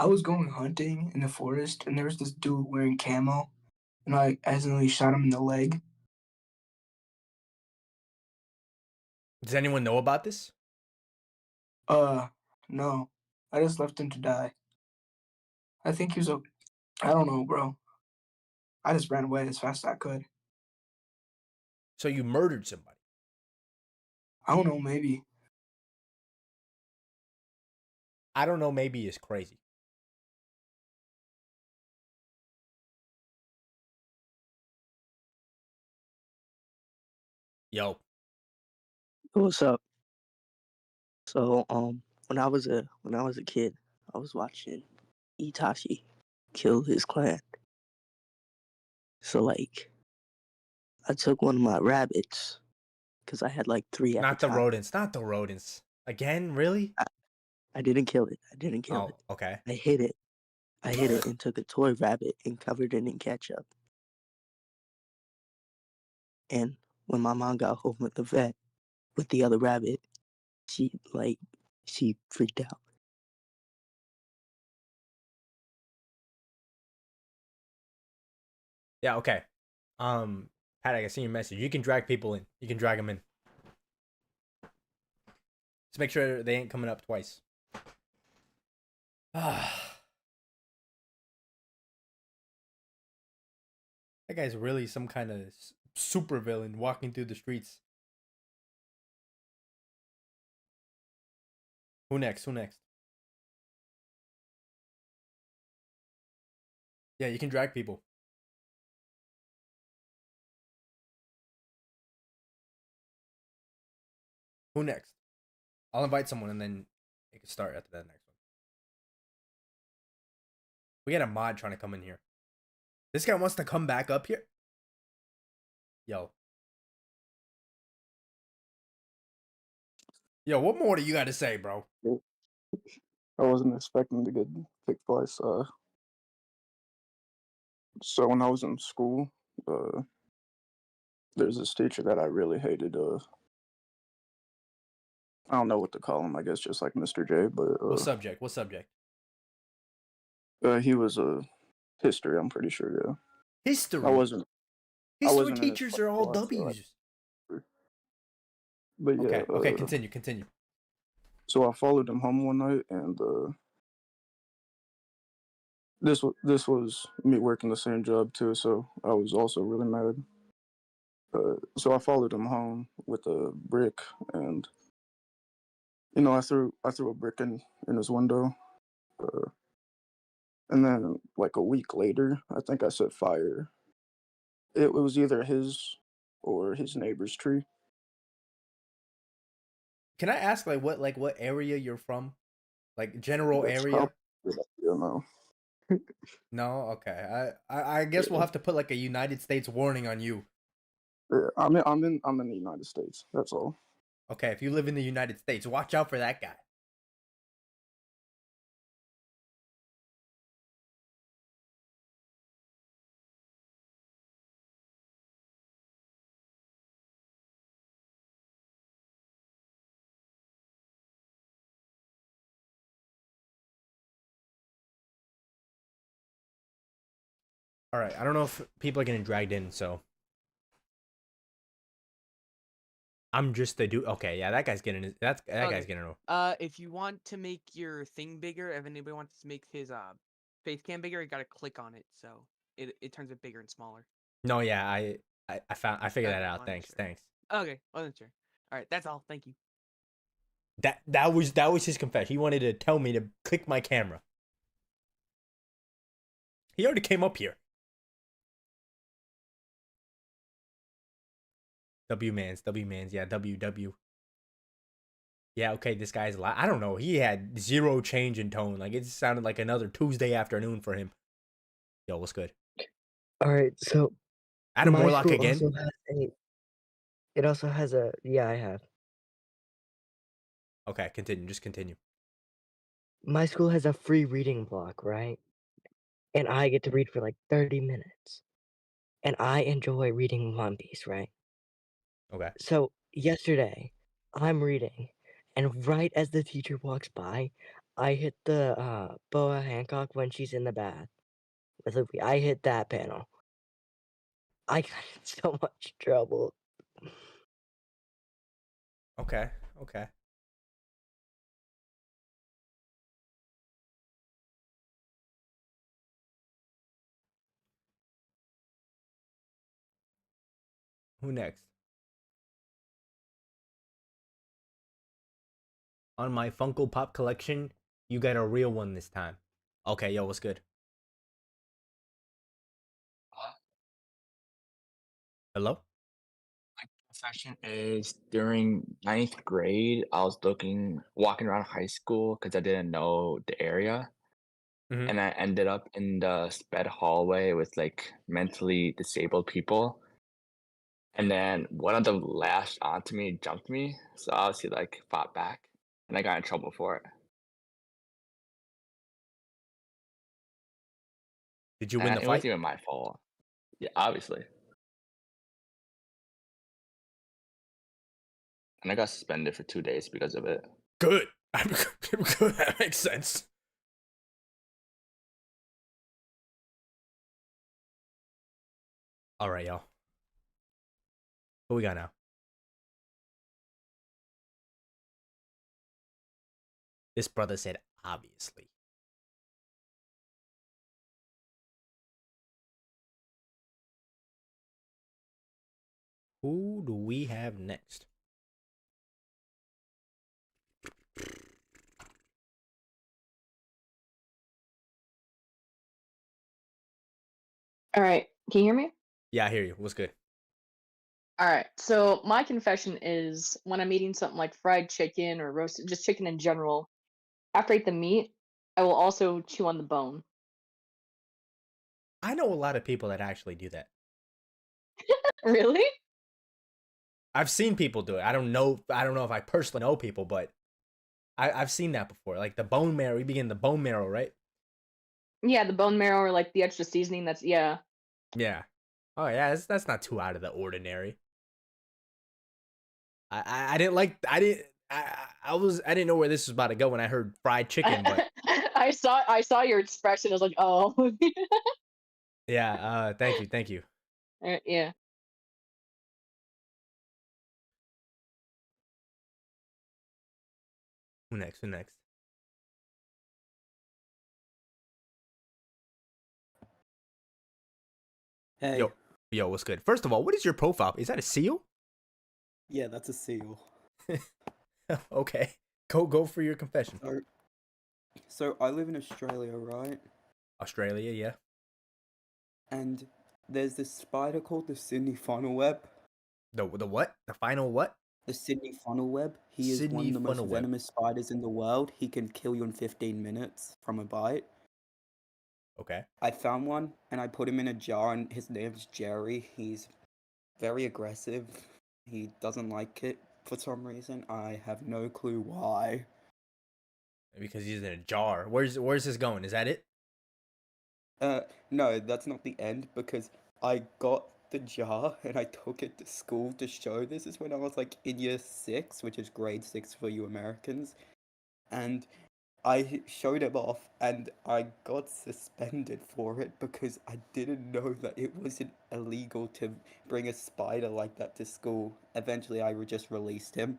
was going hunting in the forest, and there was this dude wearing camo, and I accidentally shot him in the leg. Does anyone know about this? No, I just left him to die. I think he was I don't know, bro. I just ran away as fast as I could. So you murdered somebody? I don't know, maybe. I don't know. Maybe is crazy. Yo. What's up? So when I was a kid, I was watching Itachi kill his clan. So like, I took one of my rabbits because I had like 3 at Not the the time. rodents. Not the rodents. Again? Really? I didn't kill it. I didn't kill it. Oh, okay. I hid it. I hid it and took a toy rabbit and covered it in ketchup. And when my mom got home with the vet with the other rabbit, she freaked out. Yeah, okay. Paddock, I seen your message. You can drag people in. You can drag them in. Just make sure they ain't coming up twice. That guy's really some kind of super villain walking through the streets. Who next? Who next? Yeah, you can drag people. Who next? I'll invite someone and then it can start after that next one. We got a mod trying to come in here. This guy wants to come back up here? Yo. Yo, what more do you got to say, bro? I wasn't expecting to get picked twice. So when I was in school, there's this teacher that I really hated. I don't know what to call him. I guess just like Mr. J. But What subject? What subject? he was history. I'm pretty sure. Yeah. History. I wasn't. History in his teachers are all class, so W's. But yeah. Okay. Okay. Continue. So I followed him home one night, and this was me working the same job too. So I was also really mad. So I followed him home with a brick, and I threw a brick in his window. And then, like a week later, I think I set fire. It was either his or his neighbor's tree. Can I ask what area you're from? Like general That's area? probably, you know. No, okay. I guess we'll Yeah. have to put like a United States warning on you. Yeah, I'm in the United States. That's all. Okay, if you live in the United States, watch out for that guy. All right, I don't know if people are getting dragged in, so I'm just the dude. Okay, yeah, that guy's getting that guy's Okay. getting. If you want to make your thing bigger, if anybody wants to make his face cam bigger, you gotta click on it, so it turns it bigger and smaller. No, yeah, I figured that Okay, out. wasn't Thanks, sure. thanks. Okay, wasn't sure. All right, that's all. Thank you. That was his confession. He wanted to tell me to click my camera. He already came up here. W-mans, yeah, W. Yeah, okay, this guy's I don't know. He had zero change in tone. Like, it sounded like another Tuesday afternoon for him. Yo, what's good? All right, so Adam my Warlock school again? also has a. It also has a. Yeah, I have. Okay, continue. Just continue. My school has a free reading block, right? And I get to read for like 30 minutes. And I enjoy reading One Piece, right? Okay. So yesterday, I'm reading, and right as the teacher walks by, I hit the Boa Hancock when she's in the bath with Luffy. I hit that panel. I got in so much trouble. Okay. Okay. Who next? On my Funko Pop collection, you got a real one this time. Okay, yo, what's good? Hello? Confession is during ninth grade, I was walking around high school because I didn't know the area. Mhm. And I ended up in the sped hallway with like mentally disabled people. And then one of them lashed onto me, jumped me. So I obviously like fought back and I got in trouble for it. Did you win the It fight? wasn't even my fault. Yeah, obviously. And I got suspended for 2 days because of it. Good. Good. That makes sense. All right, y'all. What we got now? This brother said, obviously. Who do we have next? All right. Can you hear me? Yeah, I hear you. What's good? All right. So my confession is when I'm eating something like fried chicken or roasted, just chicken in general, after I eat the meat, I will also chew on the bone. I know a lot of people that actually do that. Really? I've seen people do it. I don't know if I personally know people, but I've seen that before. Like the bone marrow, you begin the bone marrow, right? Yeah, the bone marrow or like the extra seasoning. That's yeah. Yeah. Oh yeah, that's not too out of the ordinary. I didn't like I didn't know where this was about to go when I heard fried chicken, but I saw your expression. I was like, oh. yeah, thank you. Yeah. Who next? Hey. Yo, what's good? First of all, what is your profile? Is that a seal? Yeah, that's a seal. Okay. Go for your confession. So I live in Australia, right? Australia, yeah. And there's this spider called the Sydney funnel web. The what? The final what? The Sydney funnel web. He is one Sydney of the most funnel web. venomous spiders in the world. He can kill you in 15 minutes from a bite. Okay. I found one and I put him in a jar, and his name's Jerry. He's very aggressive. He doesn't like it for some reason. I have no clue why. Because he's in a jar. Where's this going? Is that it? No, that's not the end, because I got the jar and I took it to school to show. This is when I was like in year 6, which is grade 6 for you Americans. And I showed him off and I got suspended for it because I didn't know that it wasn't illegal to bring a spider like that to school. Eventually, I just released him.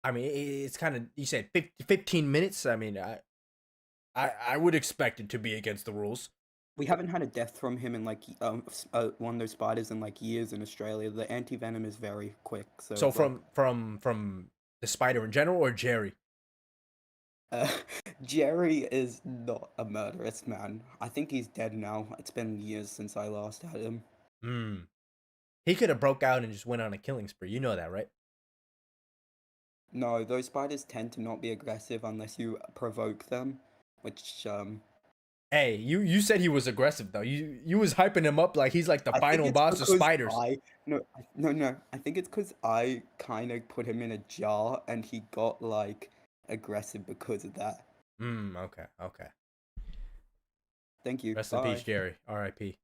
I mean, it's kind of, you said 15 minutes. I mean, I would expect it to be against the rules. We haven't had a death from him in like one of those spiders in like years in Australia. The anti-venom is very quick. So like, from the spider in general, or Jerry? Jerry is not a murderous man. I think he's dead now. It's been years since I last had him. He could have broke out and just went on a killing spree. You know that, right? No, those spiders tend to not be aggressive unless you provoke them, which Hey, you said he was aggressive though. You was hyping him up like he's like the final boss of spiders. No. I think it's because I kind of put him in a jar and he got like aggressive because of that. Okay. Thank you. Rest in peace, Jerry. R.I.P.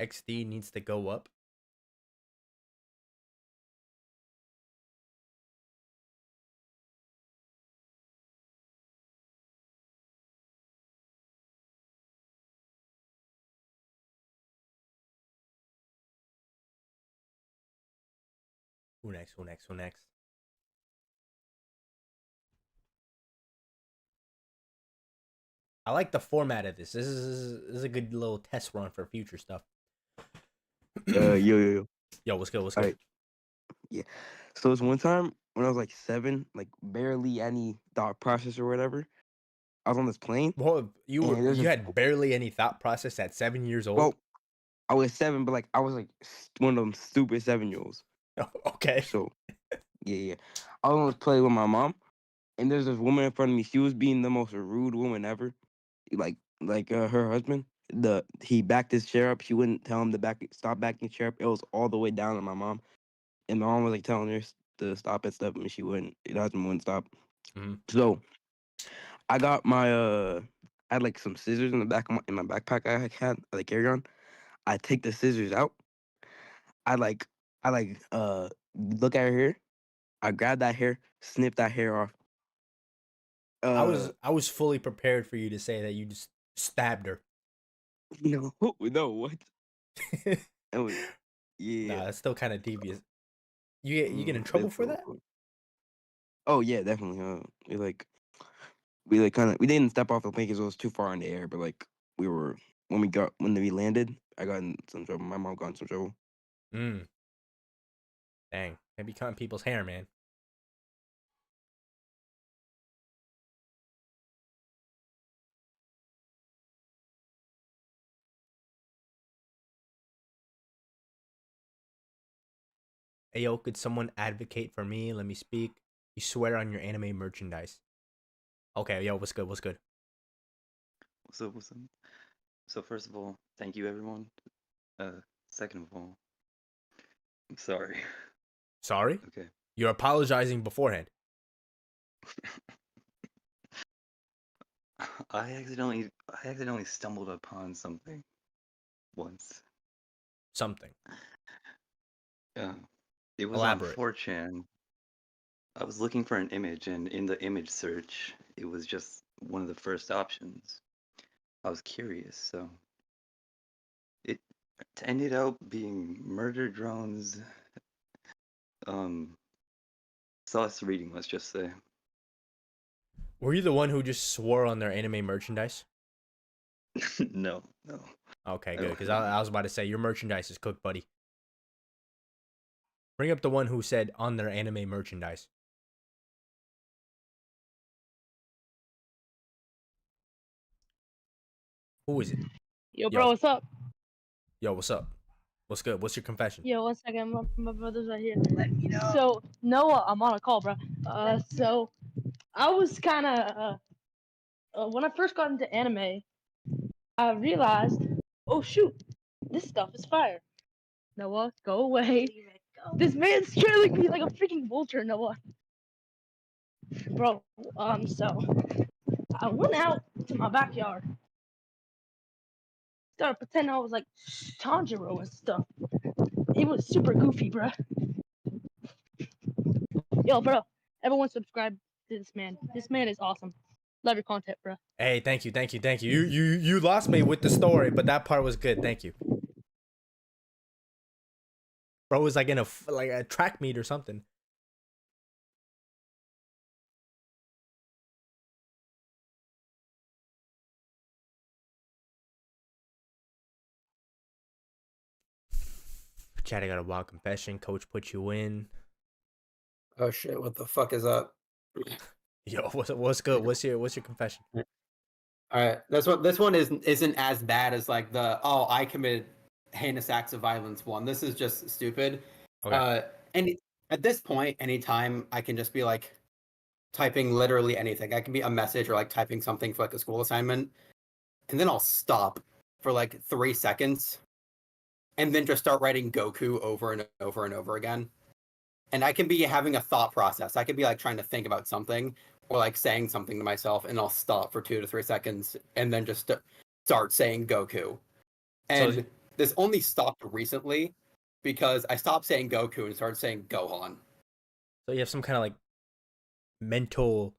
XD needs to go up. Who next? I like the format of this. This is a good little test run for future stuff. Yo. Yo, what's good? Alright. Yeah. So it's one time when I was like 7, like barely any thought process or whatever. I was on this plane. Well, you had barely any thought process at 7 years old. Well, I was 7, but like I was like one of them stupid 7-year-olds. Okay. So, yeah. I was on this plane with my mom, and there's this woman in front of me. She was being the most rude woman ever. Like her husband. He backed his chair up. She wouldn't tell him to stop backing his chair up. It was all the way down on my mom, and my mom was like telling her to stop and stuff, and she wouldn't. The husband wouldn't stop. So I got my I had like some scissors in the back of my backpack. I had like carry on. I take the scissors out. I look at her hair. I grab that hair, snip that hair off. I was fully prepared for you to say that you just stabbed her. No, what? Yeah. Nah, that's still kind of devious. You get in trouble for that? Oh yeah, definitely. We didn't step off the plane because it was too far in the air, but like when we landed, I got in some trouble. My mom got in some trouble. Dang, they be cutting people's hair, man. Hey, yo, could someone advocate for me? Let me speak. You swear on your anime merchandise. Okay, yo, what's good? What's up? So first of all, thank you everyone. Second of all, I'm sorry. Sorry? Okay. You're apologizing beforehand. I accidentally stumbled upon something once. Something. It was Elaborate. on 4chan. I was looking for an image, and in the image search, it was just one of the first options. I was curious, so it ended up being murder drones. Sauce reading, let's just say. Were you the one who just swore on their anime merchandise? No, no. Okay, I good. don't Because have I was about to say your merchandise is cooked, buddy. Bring up the one who said on their anime merchandise. Who is it? Yo, bro, what's up? Yo, what's up? What's good? What's your confession? Yo, 1 second, my brother's right here. Let me know. So Noah, I'm on a call, bro. So I was kind of when I first got into anime, I realized, oh shoot, this stuff is fire. Noah, go away. This man's trailing me like a freaking vulture, Noah. Bro, so I went out to my backyard, started pretending I was like Tanjiro and stuff. It was super goofy, bro. Yo, bro, everyone subscribe to this man. This man is awesome. Love your content, bro. Hey, thank you, thank you, thank you. You lost me with the story, but that part was good. Thank you. Bro was like in a track meet or something. Chad, I got a wild confession. Coach put you in. Oh shit! What the fuck is up? Yo, what's good? What's your confession? All right, this one isn't as bad as like the I committed heinous acts of violence one. This is just stupid. Okay. And at this point, anytime I can just be like typing literally anything. I can be a message or like typing something for like a school assignment, and then I'll stop for like 3 seconds, and then just start writing Goku over and over and over again. And I can be having a thought process. I could be like trying to think about something or like saying something to myself, and I'll stop for 2 to 3 seconds and then just start saying Goku. And this only stopped recently because I stopped saying Goku and started saying Gohan. So you have some kind of like mental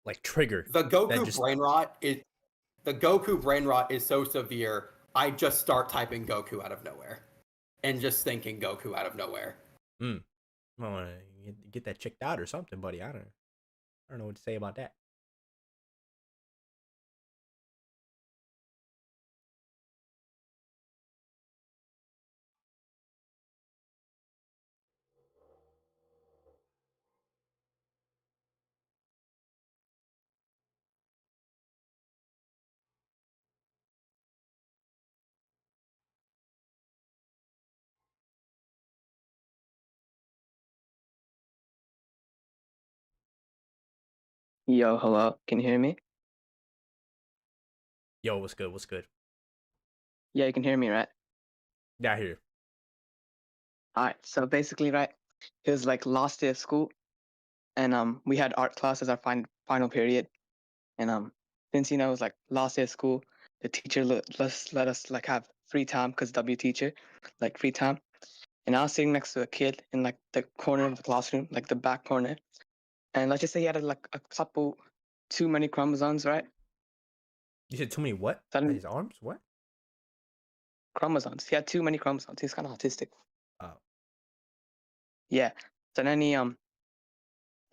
like trigger. The Goku brain rot is so severe. I just start typing Goku out of nowhere and just thinking Goku out of nowhere. I want to get that checked out or something, buddy. I don't know what to say about that. Yo, hello. Can you hear me? Yo, what's good? What's good? Yeah, you can hear me, right? Yeah, I hear you. Alright, so basically, right, it was like last day of school, and we had art class as our final period, and since it was like last day of school, the teacher let us like have free time because W teacher, like free time, and I was sitting next to a kid in like the corner of the classroom, like the back corner, and let's just say he had like a couple too many chromosomes, right? You said too many what? His arms? What? Chromosomes. He had too many chromosomes. He's kind of autistic. Oh. Yeah. So then he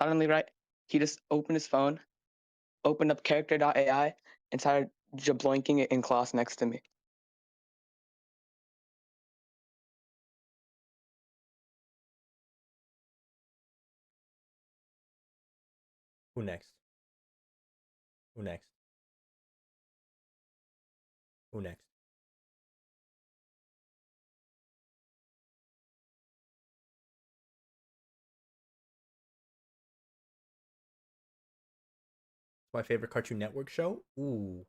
suddenly, right, he just opened his phone, opened up character.ai, and started jabloinking it in class next to me. Who next? Who next? Who next? My favorite Cartoon Network show? Ooh.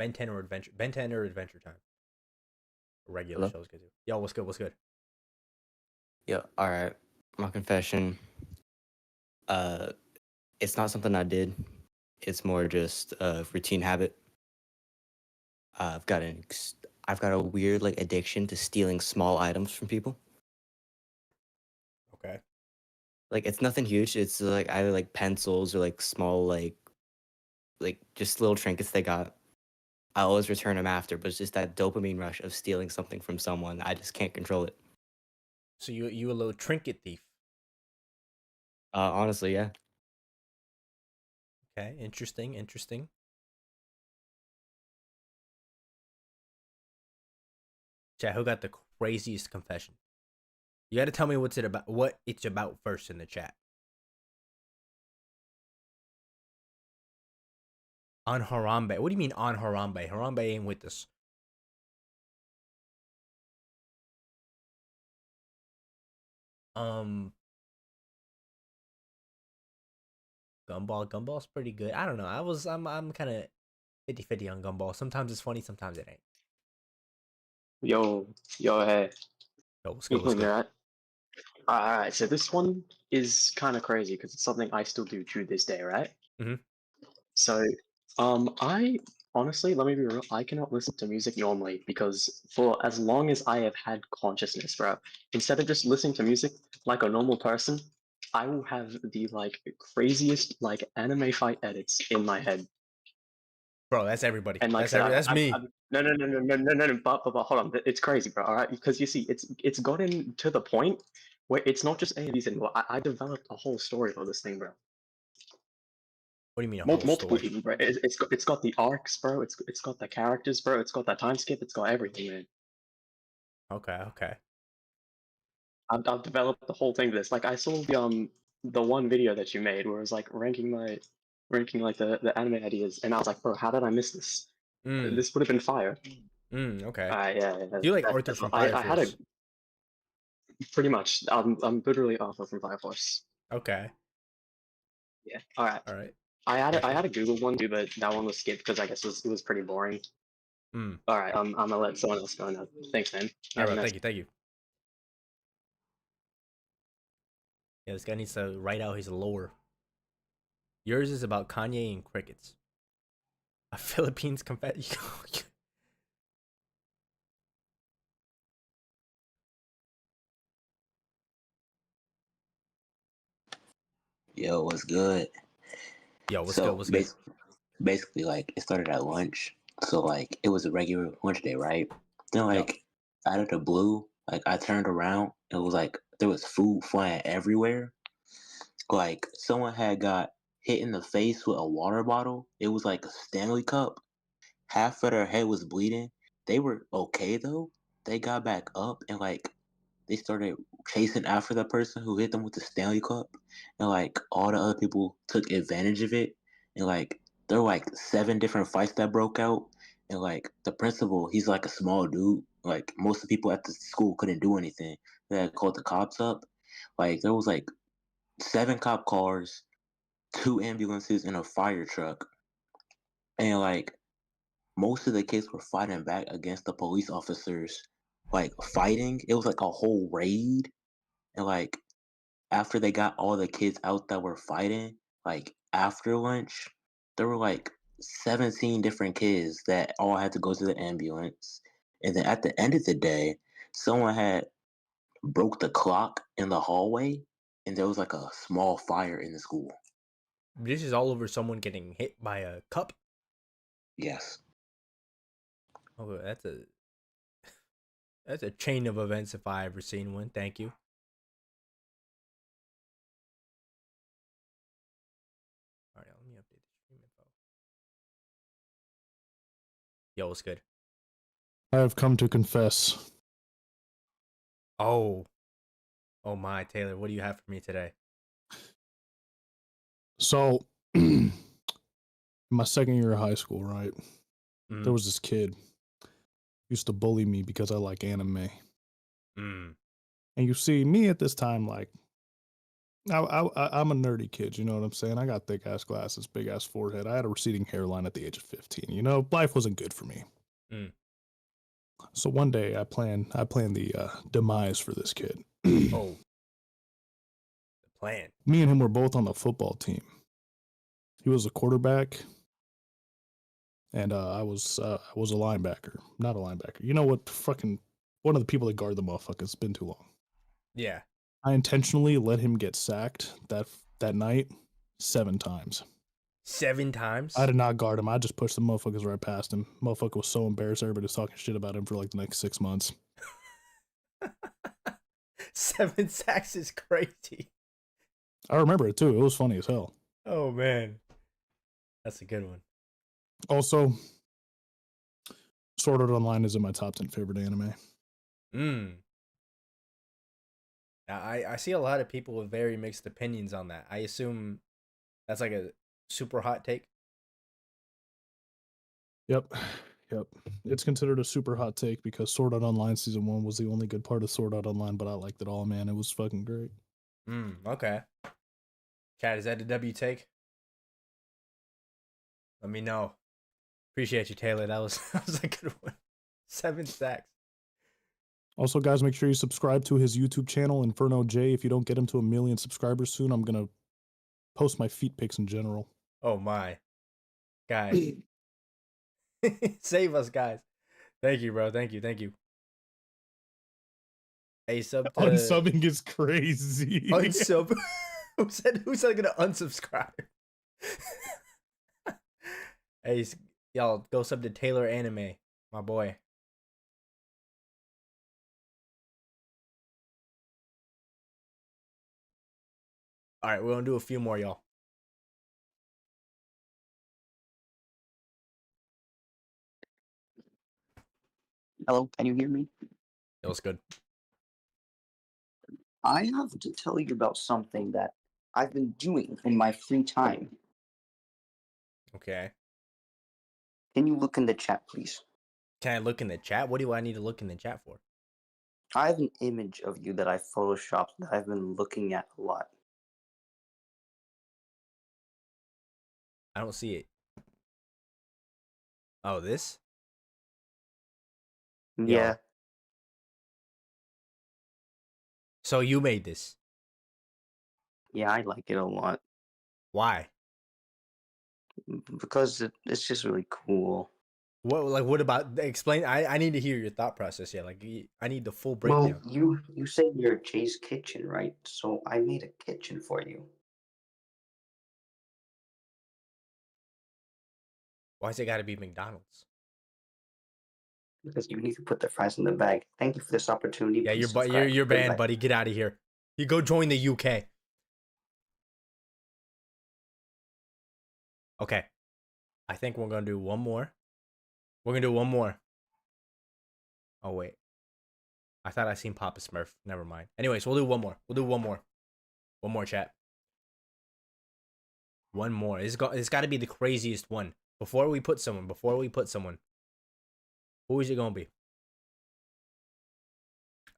Ben 10 or Adventure Time. Regular Hello? shows good too. Yo, what's good? What's good? Yeah, all right. My confession. It's not something I did. It's more just a routine habit. I've got a weird like addiction to stealing small items from people. Okay. Like it's nothing huge. It's like either like pencils or like small like just little trinkets they got. I always return them after, but it's just that dopamine rush of stealing something from someone. I just can't control it. So you a little trinket thief. Honestly, yeah. Okay, interesting. Chat, who got the craziest confession? You got to tell me what it's about first in the chat. On Harambe. What do you mean on Harambe? Harambe ain't with us. Gumball's pretty good. I don't know. I'm kind of 50-50 on Gumball. Sometimes it's funny, sometimes it ain't. Yo, hey. Yo, what's good? What's good? Alright. Alright, so this one is kind of crazy because it's something I still do to this day, right? Mhm. So, I honestly, let me be real, I cannot listen to music normally because for as long as I have had consciousness, bro, instead of just listening to music like a normal person, I will have the like craziest like anime fight edits in my head. Bro, that's everybody. And like That's me. No, but hold on, it's crazy, bro. All right, because you see, it's gotten to the point where it's not just AMVs anymore. I developed a whole story for this thing, bro. What do you mean a Multiple story? people, bro. It's got the arcs, bro. It's got the characters, bro. It's got that time skip. It's got everything, man. Okay. I've developed the whole thing. This like I saw the one video that you made where it was like ranking like the anime ideas, and I was like, bro, how did I miss this? This would have been fire. Okay. Yeah. Do you like Arthur from Fire I had a Force? pretty much. I'm literally Arthur from Fire Force. Okay. Yeah. All right. All right. I had a Google one too, but that one was skipped because I guess it was pretty boring. All right. I'm gonna let someone else go now. Thanks, man. All Have a right, nice- thank you. Yeah, this guy needs to write out his lore. Yours is about Kanye and crickets. A Philippines confession. Yo, what's good? Yo, what's So, good? What's good? basically, like, it started at lunch. So, like, it was a regular lunch day, right? Then, like, out of the blue, like, I turned around. It was like there was food flying everywhere. Like, someone had got hit in the face with a water bottle. It was like a Stanley Cup. Half of their head was bleeding. They were okay, though. They got back up and, like, they started chasing after the person who hit them with the Stanley Cup, and like all the other people took advantage of it, and like there were like 7 different fights that broke out, and like the principal, he's like a small dude. Like most of the people at the school couldn't do anything. They had called the cops up. Like there was like 7 cop cars, 2 ambulances, and a fire truck, and like most of the kids were fighting back against the police officers. Like fighting, it was like a whole raid. And like after they got all the kids out that were fighting, like after lunch, there were like 17 different kids that all had to go to the ambulance. And then at the end of the day, someone had broke the clock in the hallway, and there was like a small fire in the school. This is all over someone getting hit by a cup. Yes. Oh, that's a chain of events if I ever seen one. Thank you. All right, let me update the stream info. Yo, what's good? I have come to confess. Oh my, Taylor, what do you have for me today? So, in my second year of high school, right? There was this kid used to bully me because I like anime. And you see, me at this time, like, I'm a nerdy kid, you know what I'm saying? I got thick ass glasses, big ass forehead. I had a receding hairline at the age of 15. You know, life wasn't good for me. So one day I planned the demise for this kid. Oh, the plan. Me and him were both on the football team. He was a quarterback, and I was a linebacker. Not a linebacker. You know what? Fucking one of the people that guard the motherfucker. It's been too long. Yeah. I intentionally let him get sacked that night 7 times. 7 times? I did not guard him. I just pushed the motherfuckers right past him. Motherfucker was so embarrassed. Everybody was talking shit about him for like the next 6 months. 7 sacks is crazy. I remember it too. It was funny as hell. Oh man, that's a good one. Also, Sword Art Online is in my top 10 favorite anime. Mm. Now, I see a lot of people with very mixed opinions on that. I assume that's like a super hot take. Yep. Yep. It's considered a super hot take because Sword Art Online Season 1 was the only good part of Sword Art Online, but I liked it all, man. It was fucking great. Okay. Chat, is that a W take? Let me know. Appreciate you, Taylor. That was a good one. 7 stacks. Also, guys, make sure you subscribe to his YouTube channel, Inferno J. If you don't get him to 1 million subscribers soon, I'm going to post my feet pics in general. Oh, my. Guys. Save us, guys. Thank you, bro. Thank you. Hey, sub to... Unsubbing is crazy. Unsub. Who said gonna unsubscribe? Hey, y'all, go sub to Taylor Anime, my boy. All right, we're gonna do a few more, y'all. Hello, can you hear me? It was good. I have to tell you about something that I've been doing in my free time. Okay. Can you look in the chat, please? Can I look in the chat? What do I need to look in the chat for? I have an image of you that I photoshopped that I've been looking at a lot. I don't see it. Oh, this? Yeah. Yo. So you made this? Yeah, I like it a lot. Why? Because it's just really cool. What about, explain? I need to hear your thought process. Yeah, like I need the full Well, breakdown. you say you're Jay's Kitchen, right? So I made a kitchen for you. Why's it gotta be McDonald's? Because you need to put the fries in the bag. Thank you for this opportunity. Yeah, Please you're subscribe. you're banned, Goodbye. buddy. Get out of here. You go join the UK. Okay. I think we're gonna do one more. We're gonna do one more. Oh wait. I thought I seen Papa Smurf. Never mind. Anyways, we'll do one more. One more, chat. One more. It's got to be the craziest one. Before we put someone. Who is it gonna be?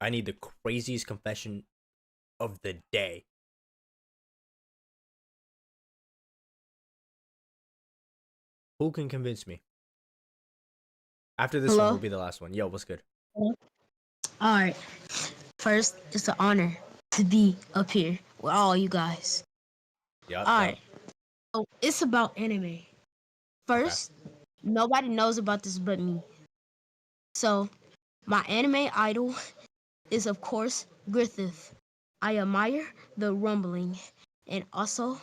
I need the craziest confession of the day. Who can convince me? After this one Hello? will be the last one. Yo, what's good? All right. First, it's an honor to be up here with all you guys. Yup. All right. So it's about anime. First, nobody knows about this but me. So, my anime idol is, of course, Griffith. I admire the rumbling, and also,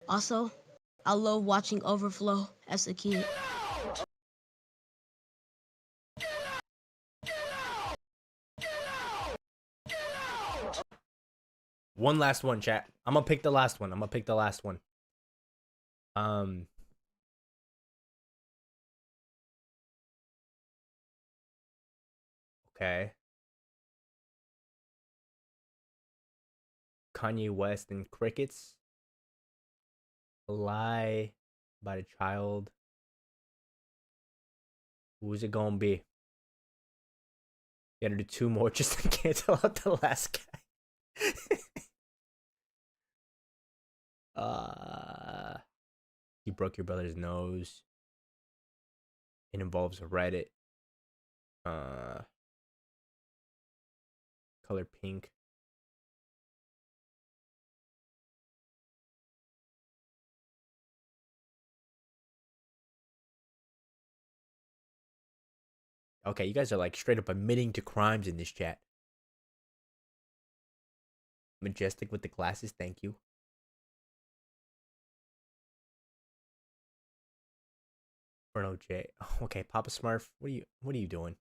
I love watching Overflow as a kid. One last one, chat. I'm gonna pick the last one. Okay. Kanye West and Crickets. A Lie by the Child. Who's it gonna be? Gotta do 2 more just to cancel out the last guy. You broke your brother's nose. It involves Reddit. Color pink. Okay, you guys are like straight up admitting to crimes in this chat. Majestic with the glasses, thank you. Bruno J. Okay, Papa Smurf, what are you doing?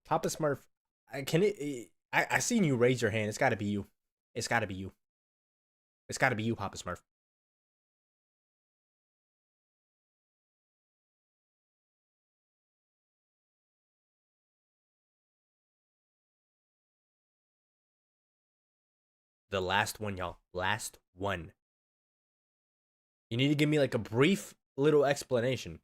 Papa Smurf, I seen you raise your hand. It's gotta be you. It's gotta be you, Papa Smurf. The last one, y'all. Last one. You need to give me like a brief little explanation.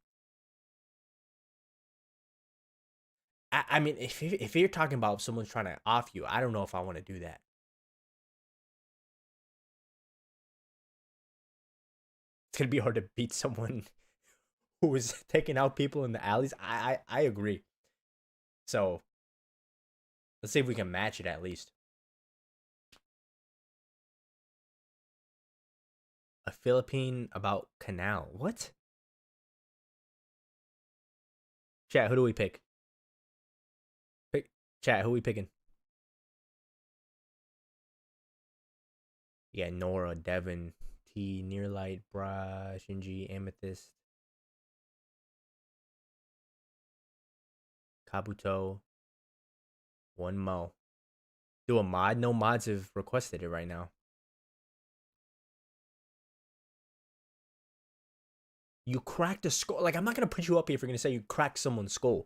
I mean, if you're talking about someone's trying to off you, I don't know if I want to do that. It's gonna be hard to beat someone who was taking out people in the alleys. I agree. So let's see if we can match it at least. A Philippine about canal. What? Chat, who do we pick? Chat, who we picking? Yeah, Nora, Devin, T, Nearlight, Bra, Shinji, Amethyst, Kabuto, one Mo. Do a mod? No mods have requested it right now. You cracked a skull. Like, I'm not going to put you up here if you're going to say you cracked someone's skull.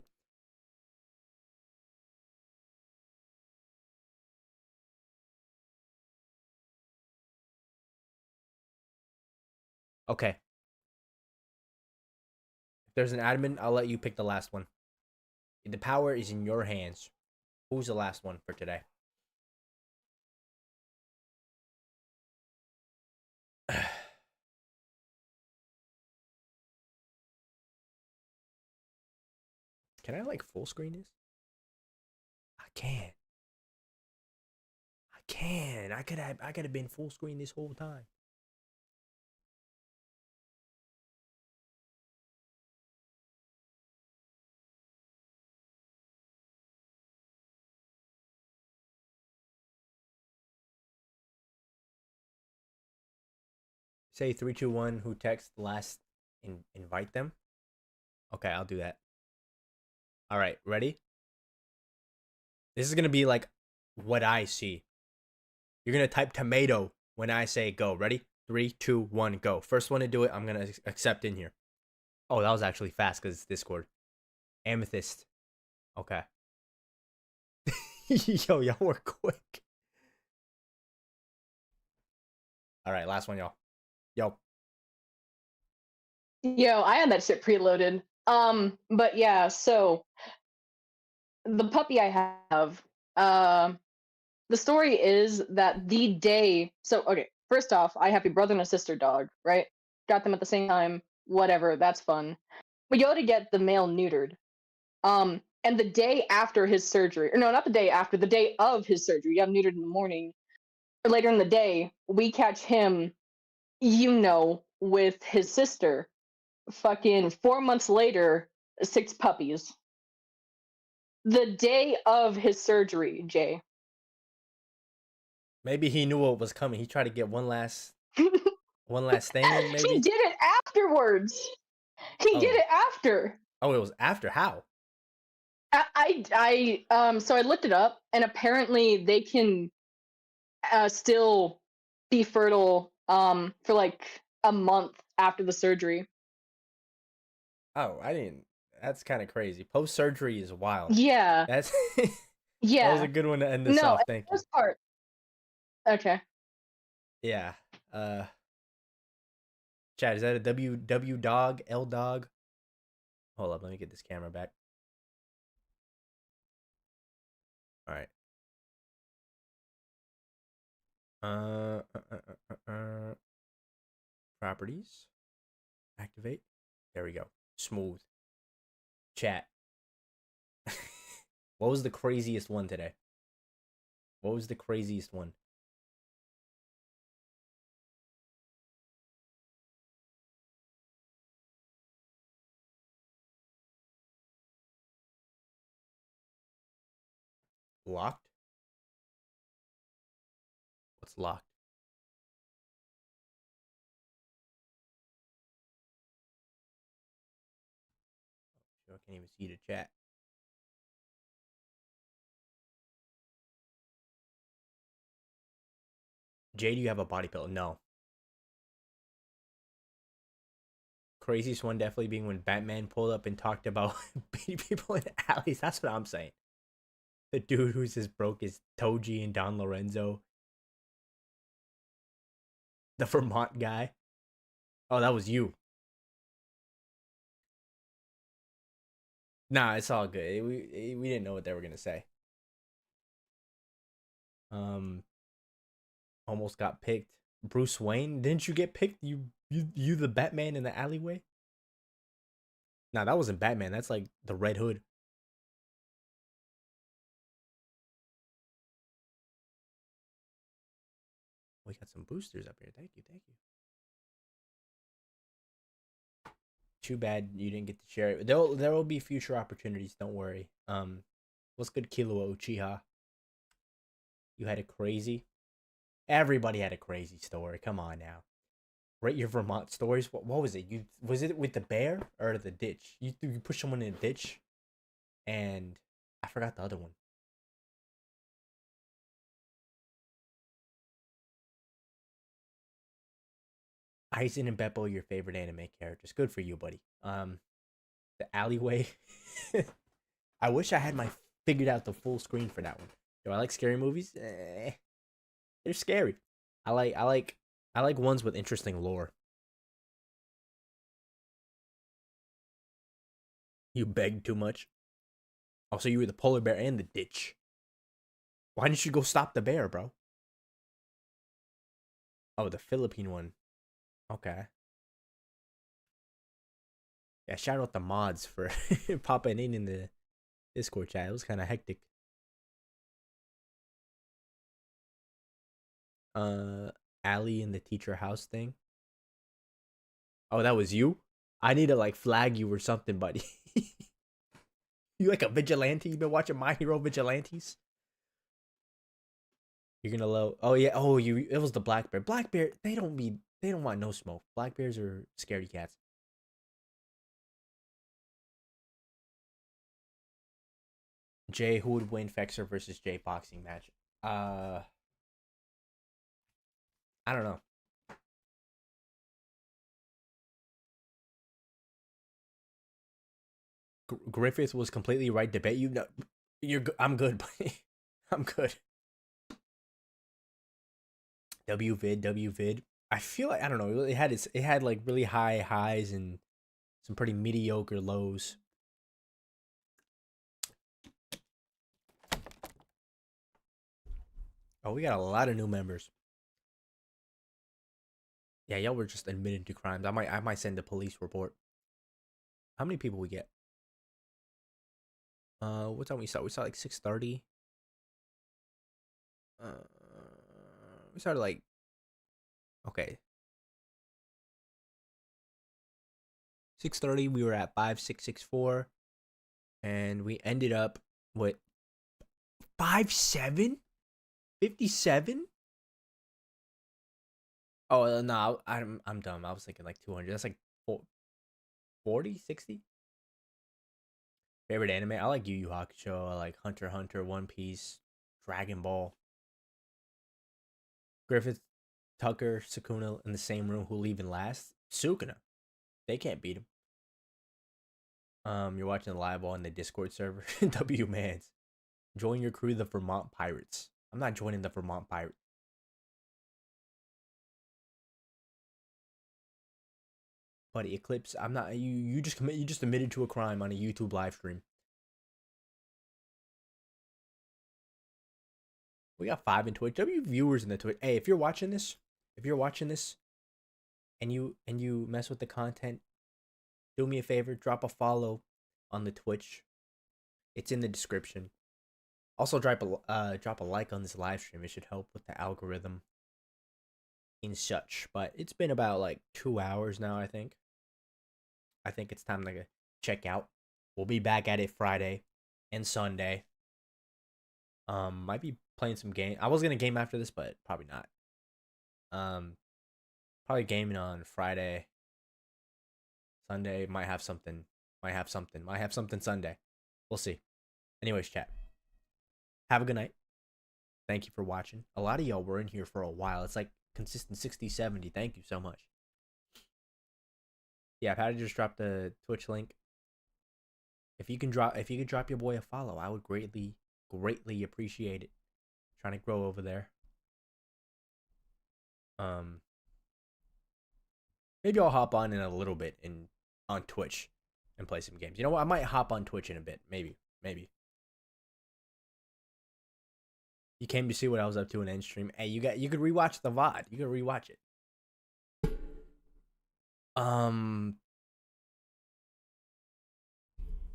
Okay. If there's an admin, I'll let you pick the last one. The power is in your hands. Who's the last one for today? Can I like full screen this? I can. I can. I could have been full screen this whole time. Say 3, 2, 1. Who text last? Invite them. Okay, I'll do that. All right, ready? This is gonna be like what I see. You're gonna type tomato when I say go. Ready? 3, 2, 1, go. First one to do it, I'm gonna accept in here. Oh, that was actually fast because it's Discord. Amethyst. Okay. Yo, y'all were quick. All right, last one, y'all. Yo. Yo, I had that shit preloaded. But yeah, so the puppy I have, the story is that the day, so okay, first off, I have a brother and a sister dog, right? Got them at the same time, whatever, that's fun. We go to get the male neutered. And the day after his surgery, or no, not the day after, the day of his surgery, you have neutered in the morning, or later in the day, we catch him, with his sister. Fucking 4 months later, 6 puppies. The day of his surgery, Jay. Maybe he knew what was coming. He tried to get one last thing in, maybe. He did it afterwards. He did it after. Oh, it was after. How? So I looked it up, and apparently they can still be fertile for like a month after the surgery. Oh, I didn't. That's kind of crazy. Post surgery is wild. Yeah. That's yeah. That was a good one to end this no, off. Thank you. First part. Okay. Yeah. Chad, is that a W dog, L dog? Hold up, let me get this camera back. All right. Properties. Activate. There we go. Smooth. Chat. What was the craziest one today? What was the craziest one? Locked? What's locked? I can't even see the chat. Jay, do you have a body pillow? No. Craziest one definitely being when Batman pulled up and talked about beating people in alleys. That's what I'm saying. The dude who's just broke is Toji and Don Lorenzo. The Vermont guy. Oh, that was you. Nah, it's all good. We didn't know what they were gonna say. Almost got picked. Bruce Wayne, didn't you get picked? You the Batman in the alleyway? Nah, that wasn't Batman. That's like the Red Hood. We got some boosters up here. Thank you, thank you. Too bad you didn't get to share it. There will be future opportunities. Don't worry. What's good, Killua Uchiha? You had a crazy. Everybody had a crazy story. Come on now. Rate your Vermont stories. What was it? Was it with the bear or the ditch? You push someone in a ditch, and I forgot the other one. Aizen and Beppo, your favorite anime characters. Good for you, buddy. The alleyway. I wish I had figured out the full screen for that one. Do I like scary movies? They're scary. I like ones with interesting lore. You begged too much. Also, you were the polar bear and the ditch. Why didn't you go stop the bear, bro? Oh, the Philippine one. Okay. Yeah, shout out the mods for popping in the Discord chat. It was kind of hectic. Allie in the teacher house thing. Oh, that was you? I need to like flag you or something, buddy. You like a vigilante? You been watching My Hero Vigilantes? You're gonna low. Oh yeah. Oh, it was the black bear. Black bear. They don't want no smoke. Black bears are scaredy cats. Jay, who would win Fexer versus Jay boxing match? I don't know. Griffith was completely right to bet you. No, I'm good, buddy. I'm good. WVid. I feel like I don't know. It had like really high highs and some pretty mediocre lows. Oh, we got a lot of new members. Yeah, y'all were just admitted to crimes. I might send a police report. How many people we get? What time we start? We started like 6:30. We started like okay. 6:30. We were at 5664, and we ended up with 57. 57. Oh no, I'm dumb. I was thinking like 200. That's like 40, 60. Favorite anime? I like Yu Yu Hakusho. I like Hunter x Hunter, One Piece, Dragon Ball. Griffith, Tucker, Sukuna in the same room. Who leaving last? Sukuna. They can't beat him. You're watching the live on the Discord server. W Mans. Join your crew, the Vermont Pirates. I'm not joining the Vermont Pirates. Buddy, Eclipse, I'm not. You just admitted to a crime on a YouTube live stream. We got 5 in Twitch. W viewers in the Twitch. Hey, if you're watching this, and you mess with the content, do me a favor, drop a follow on the Twitch. It's in the description. Also, drop a like on this live stream. It should help with the algorithm and such. But it's been about like 2 hours now, I think. I think it's time to check out. We'll be back at it Friday and Sunday. Might be playing some game. I was gonna game after this, but probably not. Probably gaming on Friday. Sunday might have something. Might have something Sunday. We'll see. Anyways, chat. Have a good night. Thank you for watching. A lot of y'all were in here for a while. It's like consistent 60, 70. Thank you so much. Yeah, I've had to just drop the Twitch link. If you could drop your boy a follow, I would greatly appreciate it. Trying to grow over there. Maybe I'll hop on in a little bit on Twitch and play some games. You know what? I might hop on Twitch in a bit. Maybe. You came to see what I was up to in end stream. Hey, you could rewatch the VOD. You could rewatch it.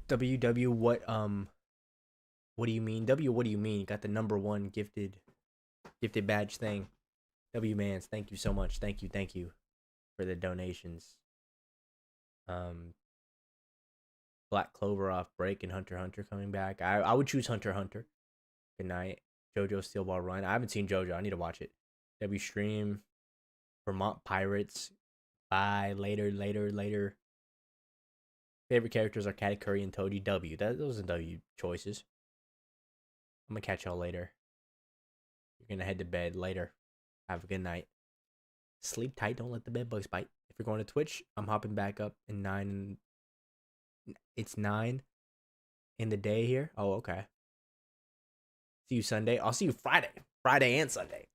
WW, what do you mean? W, what do you mean? Got the #1 gifted badge thing. W Mans, thank you so much. Thank you for the donations. Black Clover off break and Hunter x Hunter coming back. I would choose Hunter x Hunter. Good night. JoJo Steel Ball Run. I haven't seen JoJo. I need to watch it. W Stream. Vermont Pirates. Bye. Later. Favorite characters are Cat Curry and Toady. W. Those are W choices. I'm gonna catch y'all later. You're gonna head to bed later. Have a good night. Sleep tight. Don't let the bed bugs bite. If you're going to Twitch, I'm hopping back up in 9. It's 9 in the day here. Oh, okay. See you Sunday. I'll see you Friday. Friday and Sunday.